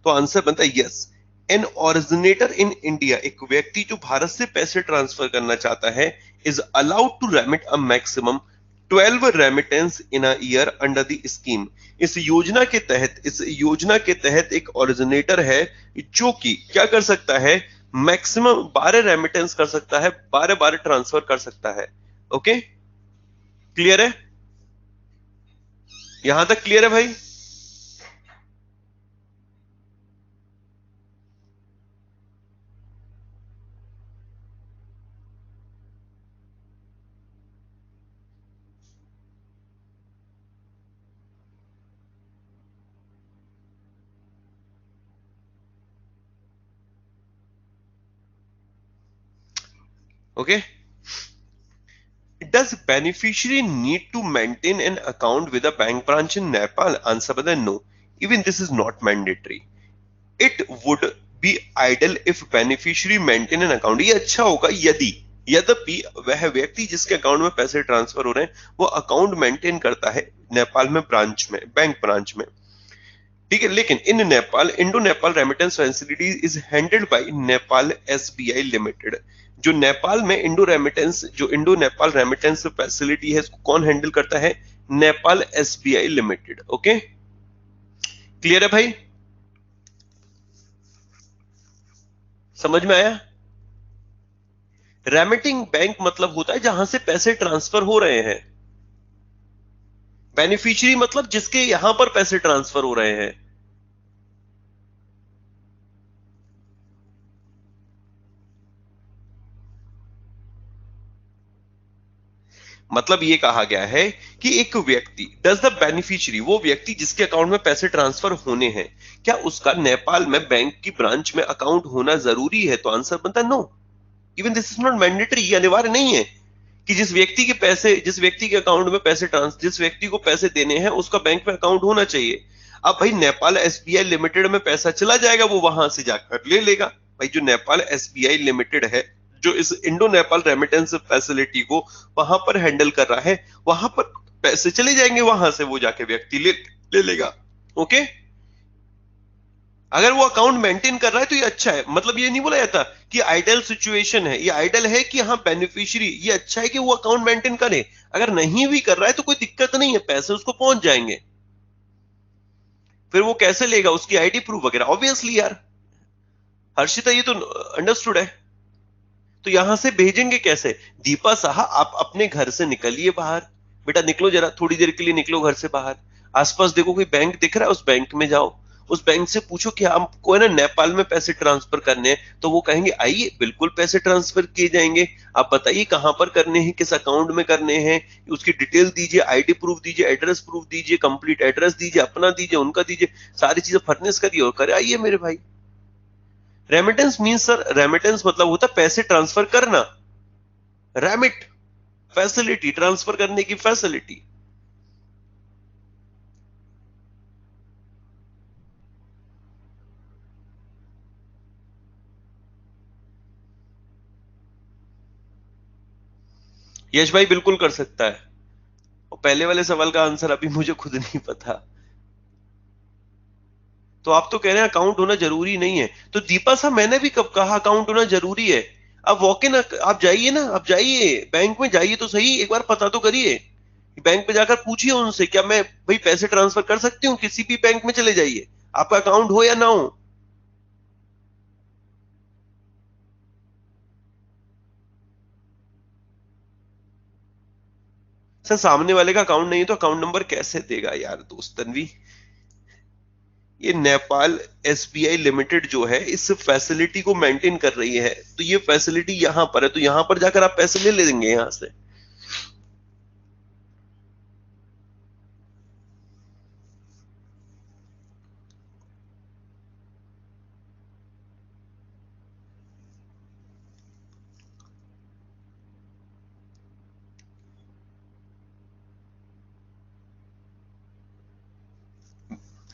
S1: तो आंसर बनता है yes. An originator in India, एक व्यक्ति जो भारत से पैसे ट्रांसफर करना चाहता है, is allowed to remit a maximum 12 remittance in a year under the scheme. इस योजना के तहत एक ओरिजिनेटर है जो कि क्या कर सकता है, मैक्सिमम 12 रेमिटेंस कर सकता है, 12 12 ट्रांसफर कर सकता है। ओके। क्लियर है? यहां तक क्लियर है भाई? Okay. Does beneficiary need to maintain an account with a bank branch in Nepal? Answer by the no. Even this is not mandatory. It would be idle if beneficiary maintain an account. ये अच्छा होगा यदि, यद्यपि वह व्यक्ति जिसके account में पैसे ट्रांसफर हो रहे हैं वो अकाउंट मेंटेन करता है नेपाल में ब्रांच में, बैंक ब्रांच में, ठीक है। लेकिन in Nepal, Indo Nepal remittance facility is handled by Nepal SBI limited. जो इंडो नेपाल रेमिटेंस फैसिलिटी है, इसको कौन हैंडल करता है? Nepal SBI limited. Okay. Clear है भाई? समझ में आया? रेमिटिंग बैंक मतलब होता है जहां से पैसे ट्रांसफर हो रहे हैं। बेनिफिशियरी मतलब जिसके यहां पर पैसे ट्रांसफर हो रहे हैं। मतलब ये कहा गया है कि एक व्यक्ति, डज द बेनिफिशियरी, वो व्यक्ति जिसके अकाउंट में पैसे ट्रांसफर होने हैं, क्या उसका नेपाल में बैंक की ब्रांच में अकाउंट होना जरूरी है? तो आंसर बनता है no. Even this is not mandatory. ये अनिवार्य नहीं है कि जिस व्यक्ति के अकाउंट में जिस व्यक्ति को पैसे देने हैं उसका बैंक में अकाउंट होना चाहिए। अब भाई नेपाल एसबीआई लिमिटेड में पैसा चला जाएगा, वो वहां से जाकर ले लेगा। भाई जो नेपाल एसबीआई लिमिटेड है, जो इस इंडो नेपाल रेमिटेंस फैसिलिटी को वहां पर हैंडल कर रहा है, वहां पर पैसे चले जाएंगे, वहां से वो जाके व्यक्ति ले लेगा। ओके। अगर वो अकाउंट मेंटेन कर रहा है तो ये अच्छा है। मतलब ये नहीं बोला जाता कि आइडल सिचुएशन है, ये आइडल है कि हाँ बेनिफिशियरी, ये अच्छा है कि वो अकाउंट मेंटेन करे। अगर नहीं भी कर रहा है तो कोई दिक्कत नहीं है, पैसे उसको पहुंच जाएंगे। फिर वो कैसे लेगा? उसकी आईडी प्रूफ वगैरह, ऑब्वियसली यार। हर्षिता ये तो अंडरस्टूड है। तो यहां से भेजेंगे कैसे? दीपा साहा आप अपने घर से निकलिए बाहर, बेटा निकलो जरा, थोड़ी देर के लिए निकलो घर से बाहर, आसपास देखो कोई बैंक दिख रहा है, उस बैंक में जाओ, उस बैंक से पूछो कि आपको है ना नेपाल में पैसे ट्रांसफर करने हैं, तो वो कहेंगे आइए बिल्कुल पैसे ट्रांसफर किए जाएंगे, आप बताइए कहां पर करने हैं, किस अकाउंट में करने हैं, उसकी डिटेल दीजिए, आईडी प्रूफ दीजिए, एड्रेस प्रूफ दीजिए, कंप्लीट एड्रेस दीजिए, अपना दीजिए, उनका दीजिए, सारी चीजें फर्निश करिए और करे आइए मेरे भाई। रेमिटेंस मीन्स सर, रेमिटेंस मतलब होता है पैसे ट्रांसफर करना, रेमिट फैसिलिटी, ट्रांसफर करने की फैसिलिटी। यश भाई बिल्कुल कर सकता है, और पहले वाले सवाल का आंसर अभी मुझे खुद नहीं पता। तो आप तो कह रहे हैं अकाउंट होना जरूरी नहीं है, तो दीपा साहब मैंने भी कब कहा अकाउंट होना जरूरी है? आप वॉक इन, आप जाइए ना, आप जाइए बैंक में जाइए तो सही, एक बार पता तो करिए, बैंक पे जाकर पूछिए उनसे क्या मैं भाई पैसे ट्रांसफर कर सकती हूँ, किसी भी बैंक में चले जाइए, आपका अकाउंट हो या ना हो। सर सामने वाले का अकाउंट नहीं है तो अकाउंट नंबर कैसे देगा यार दोस्त तन्वी? ये नेपाल एसबीआई लिमिटेड जो है इस फैसिलिटी को मेंटेन कर रही है, तो ये फैसिलिटी यहां पर है, तो यहां पर जाकर आप पैसे ले लेंगे यहां से।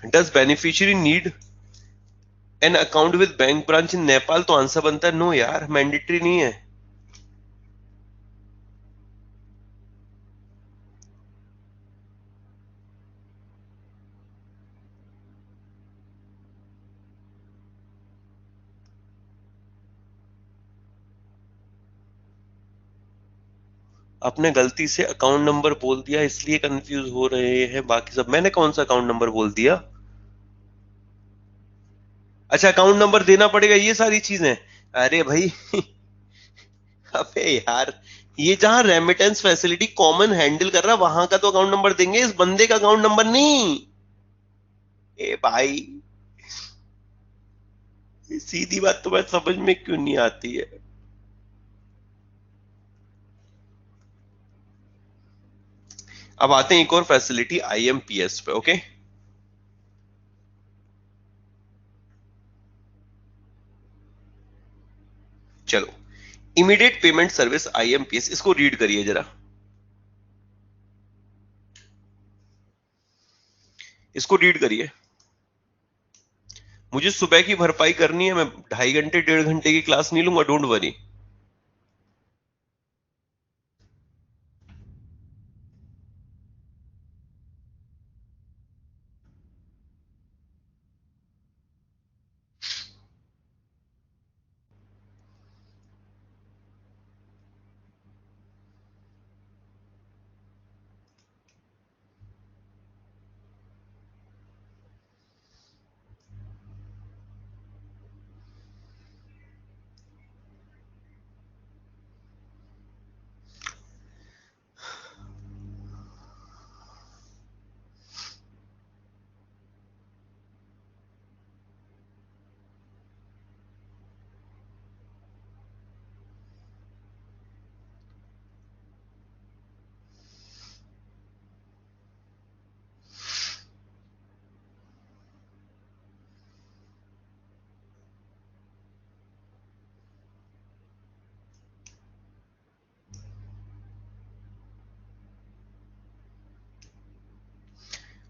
S1: Does beneficiary need an account with bank branch इन नेपाल? तो आंसर बनता है नो यार, मैंडेटरी नहीं है। आपने गलती से अकाउंट नंबर बोल दिया इसलिए कंफ्यूज हो रहे हैं बाकी सब। मैंने कौन सा अकाउंट नंबर बोल दिया? अच्छा अकाउंट नंबर देना पड़ेगा ये सारी चीजें? अरे भाई अबे यार, ये जहां रेमिटेंस फैसिलिटी कॉमन हैंडल कर रहा है वहां का तो अकाउंट नंबर देंगे, इस बंदे का अकाउंट नंबर नहीं। ए भाई, ये सीधी बात तो मैं समझ में क्यों नहीं आती है? अब आते हैं एक और फैसिलिटी आईएमपीएस पे। ओके, चलो, इमीडिएट पेमेंट सर्विस आईएमपीएस, इसको रीड करिए जरा, इसको रीड करिए। मुझे सुबह की भरपाई करनी है, मैं 2.5 घंटे 1.5 घंटे की क्लास नहीं लूंगा, डोंट वरी।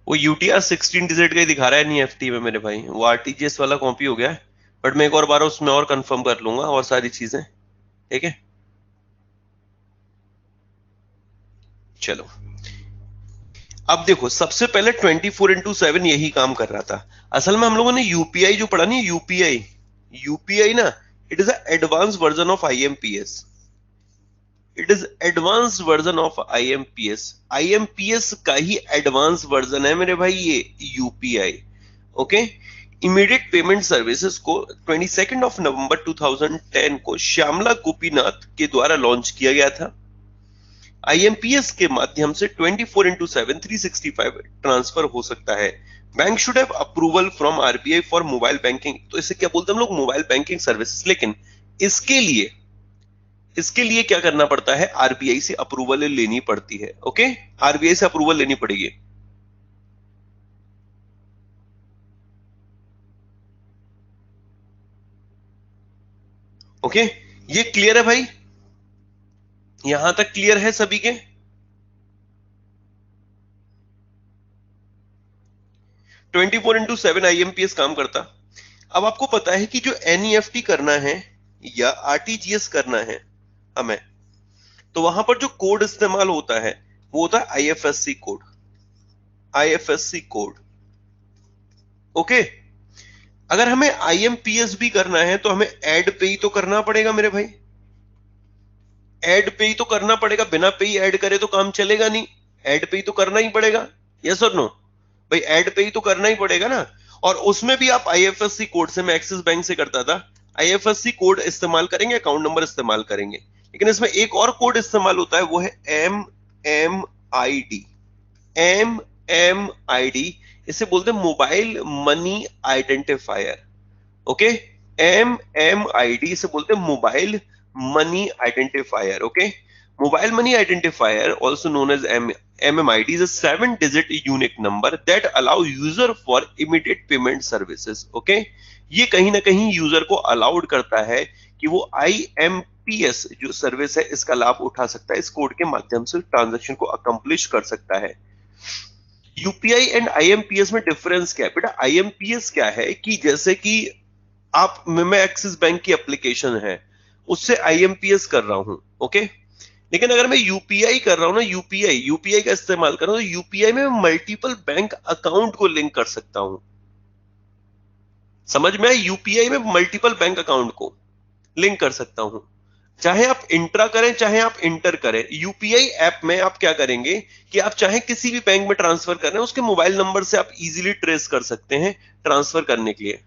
S1: वो यूटीआर 16 डिजिट का ही दिखा रहा है एनईएफटी में मेरे भाई, वो आरटीजीएस वाला कॉपी हो गया है, बट मैं एक और बार उसमें और कंफर्म कर लूंगा और सारी चीजें, ठीक है। चलो, अब देखो सबसे पहले 24x7 यही काम कर रहा था। असल में हम लोगों ने यूपीआई जो पढ़ा नहीं, यूपीआई, यूपीआई ना, it is advance version of IMPS, it is advance version of IMPS, IMPS का ही एडवांस वर्जन है मेरे भाई ये UPI. Okay, immediate payment services को 22 नवंबर 2010 को श्यामला गोपीनाथ के द्वारा लॉन्च किया गया था। आईएमपीएस के माध्यम से 24/7 365 ट्रांसफर हो सकता है। Bank should have approval from RBI for mobile banking. तो इसे क्या बोलते हैं हम लोग, मोबाइल बैंकिंग सर्विसेज। लेकिन इसके लिए क्या करना पड़ता है, आरबीआई से अप्रूवल लेनी पड़ती है। ओके, आरबीआई से अप्रूवल लेनी पड़ेगी। ओके, ये क्लियर है भाई? यहां तक क्लियर है सभी के? 24/7 आईएमपीएस काम करता। अब आपको पता है कि जो एनईएफटी करना है या आरटीजीएस करना है हमें, तो वहां पर जो कोड इस्तेमाल होता है वो होता है IFSC code. IFSC code. Okay, अगर हमें आईएमपीएस भी करना है तो हमें एड पे ही तो करना पड़ेगा मेरे भाई। एड पे ही तो करना पड़ेगा, बिना पे ही ऐड करे तो काम चलेगा नहीं। एड पे ही तो करना ही पड़ेगा, यस और नो भाई? एड पे ही तो करना ही पड़ेगा ना। और उसमें भी आप आईएफएससी कोड से, मैं एक्सिस बैंक से करता था, आईएफएससी कोड इस्तेमाल करेंगे, अकाउंट नंबर इस्तेमाल करेंगे। लेकिन इसमें एक और कोड इस्तेमाल होता है, वो है MMID। MMID इसे बोलते हैं mobile money identifier. Okay, MMID इसे बोलते हैं mobile money identifier. Okay, mobile money identifier also known as MMID is a 7-digit unique number that allow user for immediate payment services. Okay, ये कहीं ना कहीं यूजर को अलाउड करता है कि वो IMPS जो सर्विस है इसका लाभ उठा सकता है, इस कोड के माध्यम से ट्रांजैक्शन को अकम्प्लिश कर सकता है। यूपीआई एंड आईएमपीएस में डिफरेंस क्या है बेटा? आईएमपीएस क्या है कि जैसे कि आप, मैं एक्सिस बैंक की एप्लीकेशन है उससे आईएमपीएस कर रहा हूं। ओके, लेकिन अगर मैं यूपीआई कर रहा हूं ना, यूपीआई का इस्तेमाल कर रहा हूं, तो यूपीआई में मल्टीपल बैंक अकाउंट को लिंक कर सकता हूं। समझ में? यूपीआई में मल्टीपल बैंक अकाउंट को लिंक कर सकता हूं, चाहे आप इंट्रा करें चाहे आप इंटर करें। यूपीआई ऐप में आप क्या करेंगे कि आप चाहे किसी भी बैंक में ट्रांसफर कर रहे हैं, उसके मोबाइल नंबर से आप इजीली ट्रेस कर सकते हैं ट्रांसफर करने के लिए।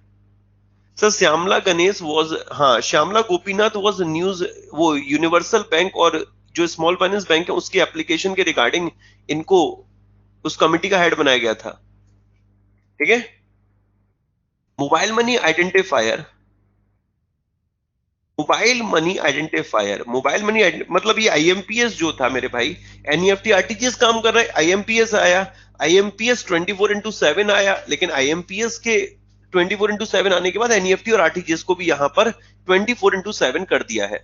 S1: सर श्यामला गणेश वाज, हाँ, श्यामला गोपीनाथ वाज न्यूज, वो यूनिवर्सल बैंक और जो स्मॉल फाइनेंस बैंक है उसकी एप्लीकेशन के रिगार्डिंग इनको उस कमिटी का हेड बनाया गया था। ठीक है, मोबाइल मनी आइडेंटिफायर, मतलब ये आईएमपीएस जो था मेरे भाई, एनईएफटी आरटीजीएस काम कर रहा है, आईएमपीएस आया, आईएमपीएस 24/7 आया, लेकिन आईएमपीएस के 24/7 आने के बाद एनईएफटी और आरटीजीएस को भी यहां पर 24/7 कर दिया है।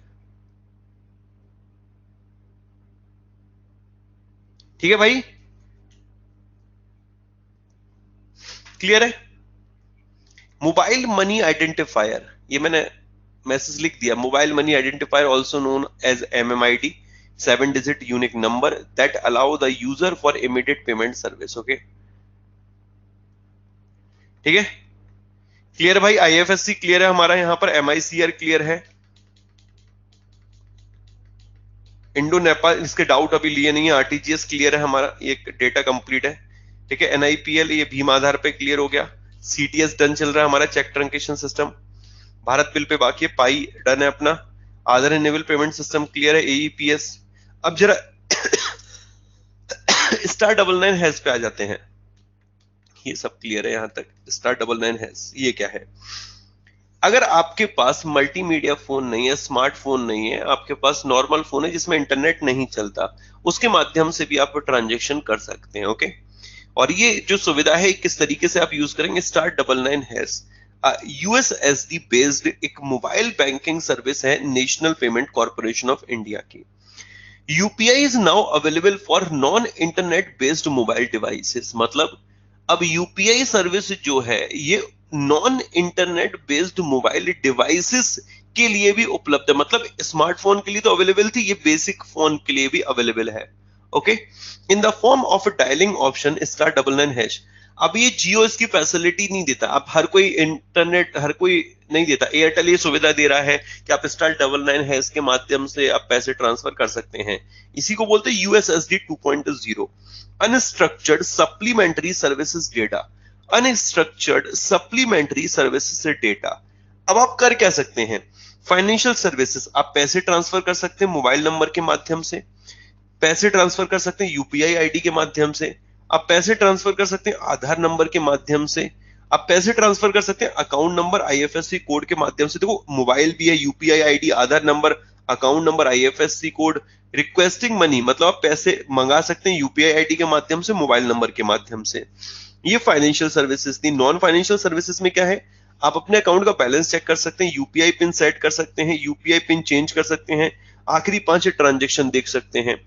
S1: ठीक है भाई, क्लियर है? मोबाइल मनी आइडेंटिफायर, ये मैंने मैसेज लिख दिया, mobile money identifier also known as MMID, 7-digit unique number that allow the user for immediate payment service. Okay, ठीक है, क्लियर भाई? आईएफएससी क्लियर है हमारा, यहां पर MICR क्लियर है, इंडो नेपाल इसके डाउट अभी लिए नहीं है, आरटीजीएस क्लियर है हमारा, ये डेटा कंप्लीट है। ठीक है, NIPL ये भीम आधार पे क्लियर हो गया, CTS डन चल रहा है हमारा, check truncation system, Bharat bill pay बाकी है, पाई डन है अपना, Aadhaar enable payment system clear है, AEPS। अब जरा *99# पे आ जाते हैं, ये सब क्लियर है यहां तक। *99#, ये क्या है? अगर आपके पास मल्टीमीडिया फोन नहीं है, स्मार्टफोन नहीं है, आपके पास नॉर्मल फोन है जिसमें इंटरनेट नहीं चलता, उसके माध्यम से भी आप ट्रांजैक्शन कर सकते हैं। ओके, और ये जो सुविधा है किस तरीके से आप यूज करेंगे? *99# यूएसएसडी बेस्ड एक मोबाइल बैंकिंग सर्विस है national payment corporation of India की। UPI is now available for non internet based mobile devices. मतलब अब यूपीआई सर्विस जो है ये non internet based mobile devices के लिए भी उपलब्ध है। मतलब स्मार्टफोन के लिए तो अवेलेबल थी, ये बेसिक फोन के लिए भी अवेलेबल है। Okay, in the form of dialing option *99#। अब ये जियो इसकी फैसिलिटी नहीं देता, अब हर कोई इंटरनेट हर कोई नहीं देता। एयरटेल ये सुविधा दे रहा है कि आप *99# के माध्यम से आप पैसे ट्रांसफर कर सकते हैं। इसी को बोलते हैं USSD 2.0, unstructured supplementary services data. Unstructured supplementary services से डेटा। अब आप कर क्या सकते हैं? फाइनेंशियल सर्विसेज, आप पैसे ट्रांसफर कर सकते हैं मोबाइल नंबर के माध्यम से, पैसे ट्रांसफर कर सकते हैं यूपीआई आईडी के माध्यम से, आप पैसे ट्रांसफर कर सकते हैं आधार नंबर के माध्यम से, आप पैसे ट्रांसफर कर सकते हैं अकाउंट नंबर आईएफएससी कोड के माध्यम से। देखो मोबाइल भी है, UPI ID, Aadhaar number, account number, IFSC code. Requesting money मतलब आप पैसे मंगा सकते हैं यूपीआई आईडी के माध्यम से, मोबाइल नंबर के माध्यम से। ये फाइनेंशियल सर्विसेज थी। नॉन फाइनेंशियल सर्विसेज में क्या है? आप अपने अकाउंट का बैलेंस चेक कर सकते हैं, यूपीआई पिन सेट कर सकते हैं, यूपीआई पिन चेंज कर सकते हैं, आखिरी 5 ट्रांजेक्शन देख सकते हैं।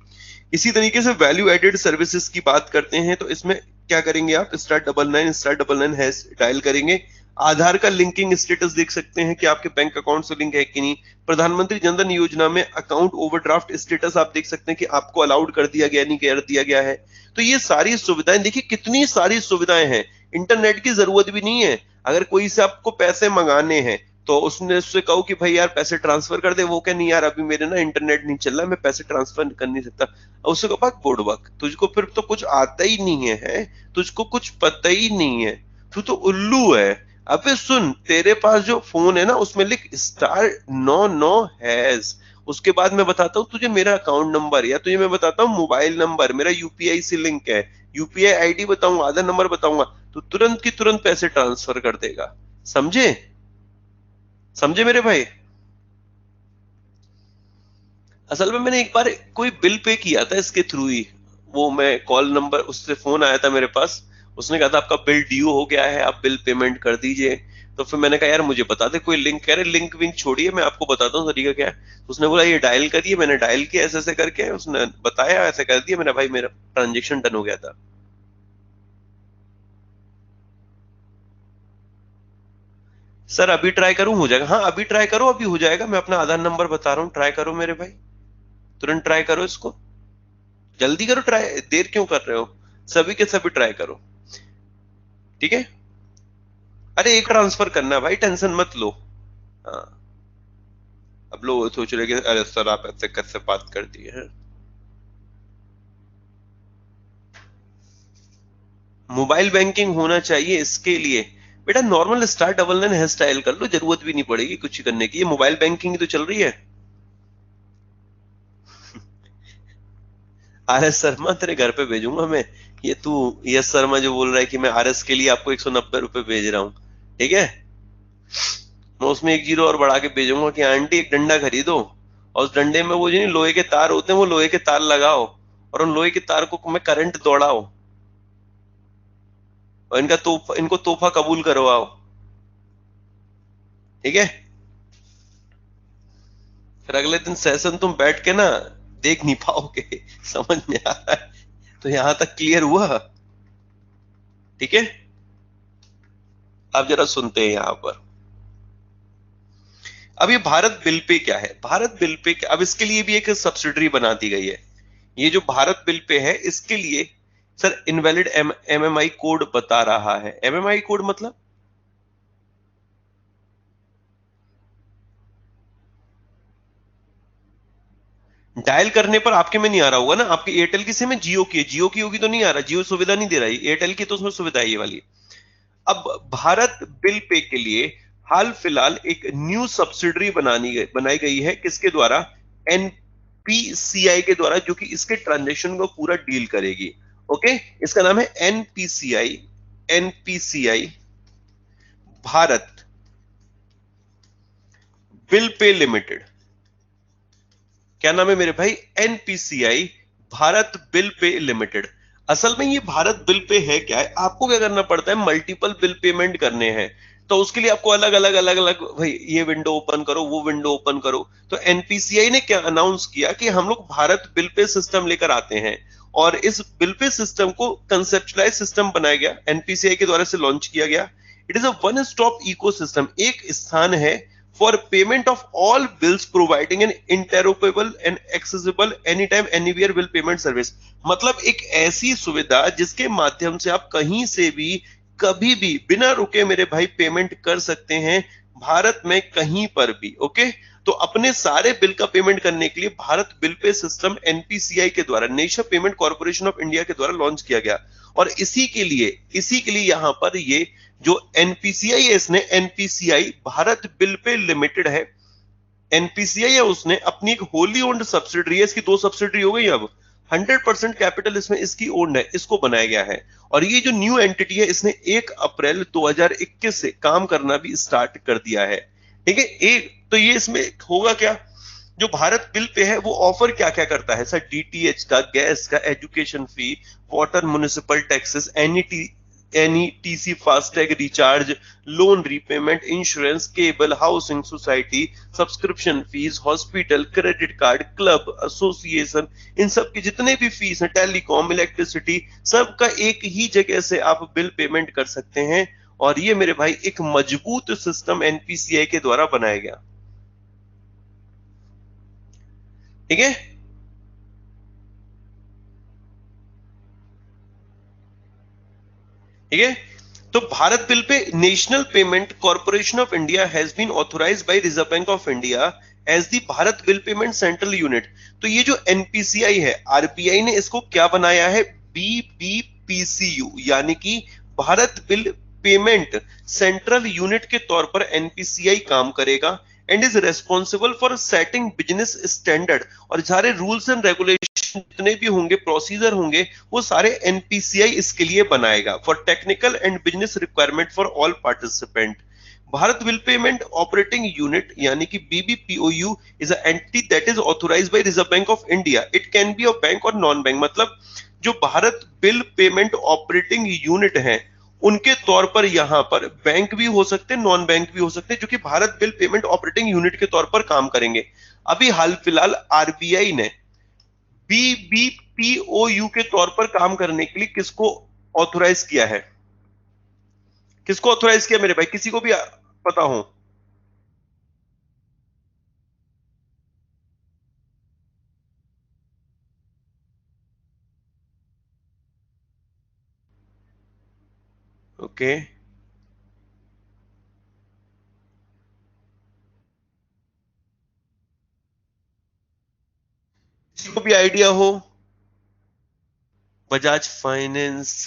S1: इसी तरीके से वैल्यू एडेड सर्विसेज की बात करते हैं तो इसमें क्या करेंगे आप? *99 हैश डायल करेंगे, आधार का लिंकिंग स्टेटस देख सकते हैं कि आपके बैंक अकाउंट से लिंक है कि नहीं। प्रधानमंत्री जनधन योजना में अकाउंट ओवरड्राफ्ट स्टेटस आप देख सकते हैं कि आपको अलाउड कर दिया गया नहीं कर दिया गया है। तो ये सारी सुविधाएं, देखिए कितनी सारी सुविधाएं हैं, इंटरनेट की जरूरत भी नहीं है। अगर कोई से आपको पैसे मंगाने हैं तो उसने उससे कहो कि भाई यार पैसे ट्रांसफर कर दे, वो क्या नहीं यार अभी मेरे ना इंटरनेट नहीं चल रहा, मैं पैसे ट्रांसफर कर नहीं सकता। उससे कहो भाग बोड़बक, तुझको फिर तो कुछ आता ही नहीं है, तुझको कुछ पता ही नहीं है, तू तो उल्लू है। अबे सुन, तेरे पास जो फोन है ना उसमें लिख *99#, उसके बाद मैं बताता हूँ तुझे मेरा अकाउंट नंबर, या तुझे मैं बताता हूँ मोबाइल नंबर मेरा यूपीआई से लिंक है, यूपीआई आईडी बताऊंगा, आधार नंबर बताऊंगा, तो तुरंत की तुरंत पैसे ट्रांसफर कर देगा। समझे? समझे मेरे भाई? असल में मैंने एक बार कोई बिल पे किया था इसके थ्रू ही, वो मैं कॉल नंबर, उससे फोन आया था मेरे पास, उसने कहा था आपका बिल ड्यू हो गया है, आप बिल पेमेंट कर दीजिए। तो फिर मैंने कहा यार मुझे बता दे कोई लिंक, कह रहे लिंक विंक छोड़िए मैं आपको बताता हूँ तरीका क्या है। तो उसने बोला ये डायल करिए, मैंने डायल किया ऐसे ऐसे करके, उसने बताया ऐसे कर दिया, मेरा भाई मेरा ट्रांजेक्शन डन हो गया था। सर अभी ट्राई करूं हो जाएगा? हाँ अभी ट्राई करो, अभी हो जाएगा। मैं अपना आधार नंबर बता रहा हूँ, ट्राई करो मेरे भाई, तुरंत ट्राई करो इसको, जल्दी करो ट्राई, देर क्यों कर रहे हो? सभी के सभी ट्राई करो, ठीक है? अरे एक ट्रांसफर करना है भाई, टेंशन मत लो। हाँ, अब लोग सोच रहे कि अरे सर आप ऐसे कैसे बात कर दिए हैं। मोबाइल बैंकिंग होना चाहिए इसके लिए बेटा, नॉर्मल *99 हेयर स्टाइल कर लो, जरूरत भी नहीं पड़ेगी कुछ करने की, ये मोबाइल बैंकिंग ही तो चल रही है। आरएस शर्मा तेरे घर पे भेजूंगा मैं, ये तू यस शर्मा जो बोल रहा है कि मैं आरएस के लिए आपको 190 रुपए भेज रहा हूँ, ठीक है? मैं उसमें एक जीरो और बढ़ा के भेजूंगा कि आंटी एक डंडा खरीदो, और उस डंडे में वो जो नहीं लोहे के तार होते हैं, वो लोहे के तार लगाओ, और उन लोहे के तार को मैं करंट दौड़ाओ, और इनको तोहफा कबूल करवाओ, ठीक है? फिर अगले दिन सेशन तुम बैठ के ना देख नहीं पाओगे। समझ में आ रहा है? तो यहां तक क्लियर हुआ, ठीक है? अब जरा सुनते हैं यहां पर। अब ये भारत बिल पे क्या है? भारत बिल पे अब इसके लिए भी एक सब्सिडरी बना दी गई है। ये जो भारत बिल पे है इसके लिए सर इनवैलिड एमएमआई कोड बता रहा है। एमएमआई कोड मतलब डायल करने पर आपके में नहीं आ रहा होगा ना, आपके एयरटेल की सिम है, जियो की है, जियो की होगी तो नहीं आ रहा, जियो सुविधा नहीं दे रहा है, एयरटेल की तो उसमें सुविधा है ये वाली। अब भारत बिल पे के लिए हाल फिलहाल एक न्यू सब्सिडरी बनाई गई है, किसके द्वारा? एनपीसीआई के द्वारा, जो कि इसके ट्रांजेक्शन को पूरा डील करेगी। ओके, इसका नाम है एनपीसीआई, एनपीसीआई भारत बिल पे लिमिटेड। क्या नाम है मेरे भाई? एनपीसीआई भारत बिल पे लिमिटेड। असल में ये भारत बिल पे है क्या है? आपको क्या करना पड़ता है? मल्टीपल बिल पेमेंट करने हैं, तो उसके लिए आपको अलग अलग अलग अलग भाई ये विंडो ओपन करो, वो विंडो ओपन करो। तो एनपीसीआई ने क्या अनाउंस किया कि हम लोग भारत बिल पे सिस्टम लेकर आते हैं, और इस बिल पे सिस्टम को कंसेप्चुलाइज सिस्टम बनाया गया, एनपीसीआई के द्वारा से लॉन्च किया गया। It is a one stop ecosystem, एक स्थान है for payment of all bills providing an interoperable and accessible anytime anywhere bill payment service। मतलब एक ऐसी सुविधा जिसके माध्यम से आप कहीं से भी कभी भी बिना रुके मेरे भाई पेमेंट कर सकते हैं, भारत में कहीं पर भी। ओके, तो अपने सारे बिल का पेमेंट करने के लिए भारत बिल पे सिस्टम एनपीसीआई के द्वारा, national payment corporation of India के द्वारा लॉन्च किया गया। और इसी के लिए यहां पर ये जो एनपीसीआई है, इसने एनपीसीआई भारत बिल पे लिमिटेड है। एनपीसीआई है उसने अपनी एक होली ओन्ड सब्सिडरी है, इसकी 2 सब्सिडरी हो गई अब, 100% कैपिटल इसमें इसकी ओन्ड है, इसको बनाया गया है। और ये जो न्यू एंटिटी है, इसने 1 अप्रैल 2021 से काम करना भी स्टार्ट कर दिया है। ठीक है, एक तो ये इसमें होगा क्या, जो भारत बिल पे है वो ऑफर क्या क्या करता है सर, डीटीएच का, गैस का, education fee, water, municipal taxes, NETC, FASTag recharge, loan repayment, insurance, cable, housing society, subscription fees, hospital, credit card, club, association, इन सब के जितने भी फीस हैं, टेलीकॉम, इलेक्ट्रिसिटी, सबका एक ही जगह से आप बिल पेमेंट कर सकते हैं। और ये मेरे भाई एक मजबूत सिस्टम एनपीसीआई के द्वारा बनाया गया। ठीक है, ठीक है। तो Bharat bill pay National payment corporation of India has been authorized by reserve bank of India as the Bharat bill payment central unit. तो ये जो एनपीसीआई है, आरबीआई ने इसको क्या बनाया है, बीबीपीसीयू, यानी कि Bharat bill payment central unit के तौर पर एनपीसीआई काम करेगा and is responsible for setting business standard. और सारे रूल्स एंड रेगुलेशन जितने भी होंगे, प्रोसीजर होंगे, वो सारे एनपीसीआई इसके लिए बनाएगा for technical and business requirement for all participant. Bharat bill payment operating unit यानी कि BBPOU is a entity that is authorised by reserve bank of India. It can be a bank और non bank, मतलब जो Bharat bill payment operating unit है उनके तौर पर यहां पर बैंक भी हो सकते हैं, नॉन बैंक भी हो सकते हैं, जो कि Bharat bill payment operating unit के तौर पर काम करेंगे। अभी हाल फिलहाल आरबीआई ने बीबीपीओयू के तौर पर काम करने के लिए किसको ऑथोराइज किया है, किसको ऑथोराइज किया मेरे भाई, किसी को भी पता हो? ओके, किसी को भी आइडिया हो? बजाज फाइनेंस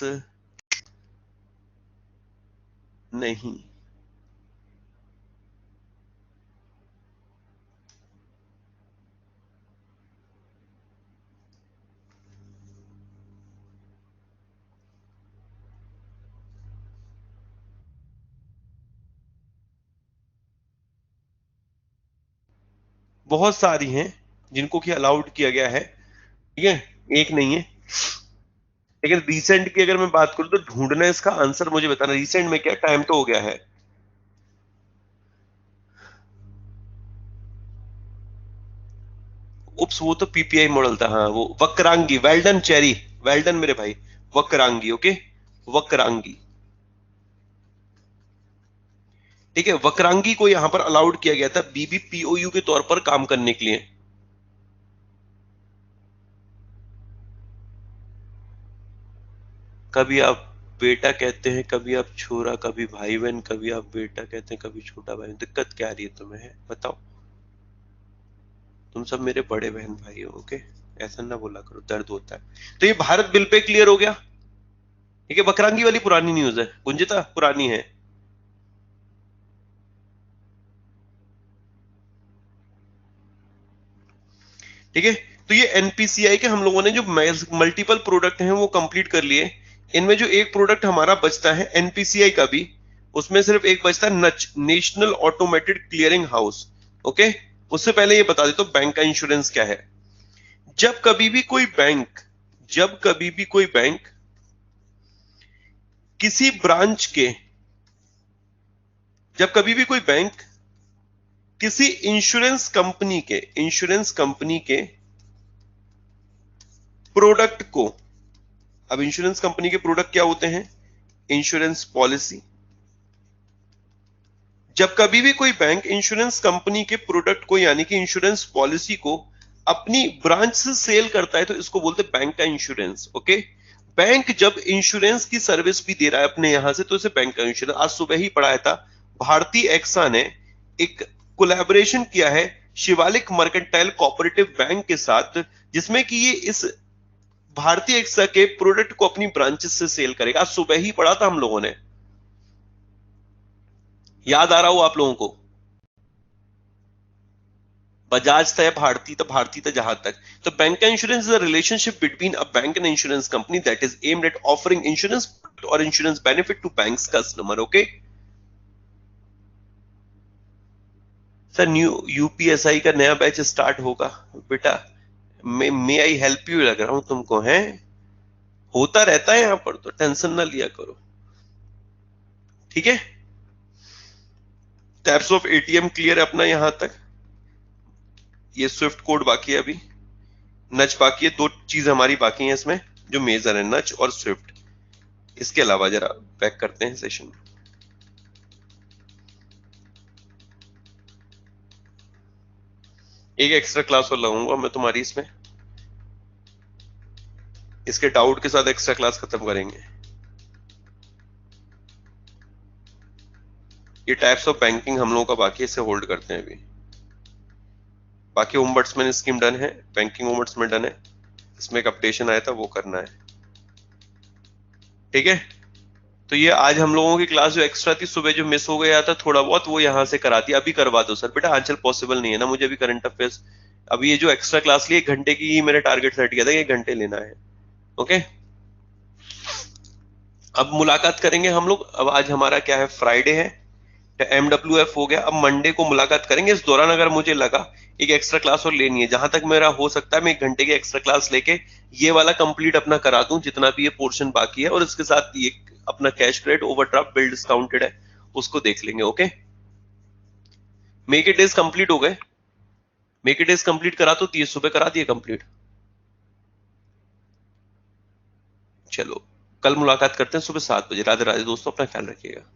S1: नहीं। बहुत सारी हैं जिनको कि अलाउड किया गया है, ठीक है, एक नहीं है। लेकिन रिसेंट की अगर मैं बात करूं तो ढूंढना इसका आंसर मुझे बताना, रिसेंट में क्या टाइम तो हो गया है। उप्स, वो तो पीपीआई मॉडल था, हाँ वो वक्रांगी, वेल्डन चेरी, वेल्डन मेरे भाई, वक्रांगी, ओके, वक्रांगी। ठीक है, वक्रांगी को यहां पर अलाउड किया गया था बीबीपीओयू के तौर पर काम करने के लिए। कभी आप बेटा कहते हैं, कभी आप छोरा, कभी भाई बहन, कभी आप बेटा कहते हैं, कभी छोटा भाई, दिक्कत क्या आ रही है तुम्हें, है बताओ? तुम सब मेरे बड़े बहन भाई हो, ओके, ऐसा ना बोला करो, दर्द होता है। तो ये भारत बिल पे क्लियर हो गया। ठीक है, बकरांगी वाली पुरानी न्यूज है, गुंजिता पुरानी है। ठीक है, तो ये एनपीसीआई के हम लोगों ने जो मल्टीपल प्रोडक्ट हैं वो कंप्लीट कर लिए। इनमें जो एक प्रोडक्ट हमारा बचता है एनपीसीआई का भी, उसमें सिर्फ एक बचता है, NACH, national automated clearing house. Okay, उससे पहले ये बता देता हूं बैंक का इंश्योरेंस क्या है। जब कभी भी कोई बैंक जब कभी भी कोई बैंक किसी ब्रांच के जब कभी भी कोई बैंक किसी इंश्योरेंस कंपनी के प्रोडक्ट को, अब इंश्योरेंस कंपनी के प्रोडक्ट क्या होते हैं, इंश्योरेंस पॉलिसी। जब कभी भी कोई बैंक इंश्योरेंस कंपनी के प्रोडक्ट को यानी कि इंश्योरेंस पॉलिसी को अपनी ब्रांच से सेल करता है तो इसको बोलते हैं बैंक का इंश्योरेंस। ओके, बैंक जब इंश्योरेंस की सर्विस भी दे रहा है अपने यहां से तो इसे बैंक का इंश्योरेंस। आज सुबह ही पढ़ाया था, भारतीय एक्सा ने एक कोलैबोरेशन किया है शिवालिक मर्केंटाइल कोऑपरेटिव बैंक के साथ, जिसमें कि ये इस भारतीय एक्सा के प्रोडक्ट को अपनी ब्रांचेस से सेल करेगा। आज सुबह ही पढ़ा था हम लोगों ने, याद आ रहा हो आप लोगों को? बजाज था या भारती था, भारती था जहां तक। तो bank insurance is a relationship between a bank and insurance company that is aimed at offering insurance और insurance benefit to banks customer. Okay sir, new UPSI का नया बैच स्टार्ट होगा बेटा। मे आई हेल्प यू लग रहा हूं तुमको, है होता रहता है यहां पर, तो टेंशन ना लिया करो, ठीक है। टैप्स ऑफ एटीएम क्लियर है अपना यहां तक। ये स्विफ्ट कोड बाकी है, अभी नच बाकी है, दो चीज हमारी बाकी है इसमें जो मेजर है, नच और स्विफ्ट। इसके अलावा जरा बैक करते हैं सेशन। एक एक्स्ट्रा क्लास और लगाऊंगा मैं तुम्हारी इसमें, इसके डाउट के साथ एक्स्ट्रा क्लास खत्म करेंगे। ये टाइप्स ऑफ बैंकिंग हम लोगों का बाकी है, इसे होल्ड करते हैं अभी। बाकी ओम्बड्समैन स्कीम डन है, बैंकिंग ओम्बड्समैन डन है, इसमें एक अपडेशन आया था वो करना है, ठीक है। तो ये आज हम लोगों की क्लास जो एक्स्ट्रा थी सुबह, जो मिस हो गया था थोड़ा बहुत, वो यहाँ से कराती, अभी करवा दो सर। बेटा आंचल पॉसिबल नहीं है ना, मुझे अभी करंट अफेयर्स, अभी ये जो एक्स्ट्रा क्लास ली 1 घंटे की ही मेरा टारगेट सेट किया था, 1 घंटे लेना है। ओके, अब मुलाकात करेंगे हम लोग। अब आज हमारा क्या है, फ्राइडे है, MWF हो गया। अब मंडे को मुलाकात करेंगे। इस दौरान अगर मुझे लगा एक एक्स्ट्रा क्लास और लेनी है, जहां तक मेरा हो सकता है मैं 1 घंटे की एक्स्ट्रा क्लास लेके ये वाला कंप्लीट अपना करा दूं, जितना भी ये पोर्शन बाकी है, और इसके साथ ये अपना cash credit overdraft bill discounted है उसको देख लेंगे। Okay, make it days complete हो गए, मेक इट डेज कंप्लीट करा तो ये सुबह करा दिए कंप्लीट। चलो कल मुलाकात करते हैं सुबह 7 बजे। राधे राधे दोस्तों, अपना ख्याल रखिएगा।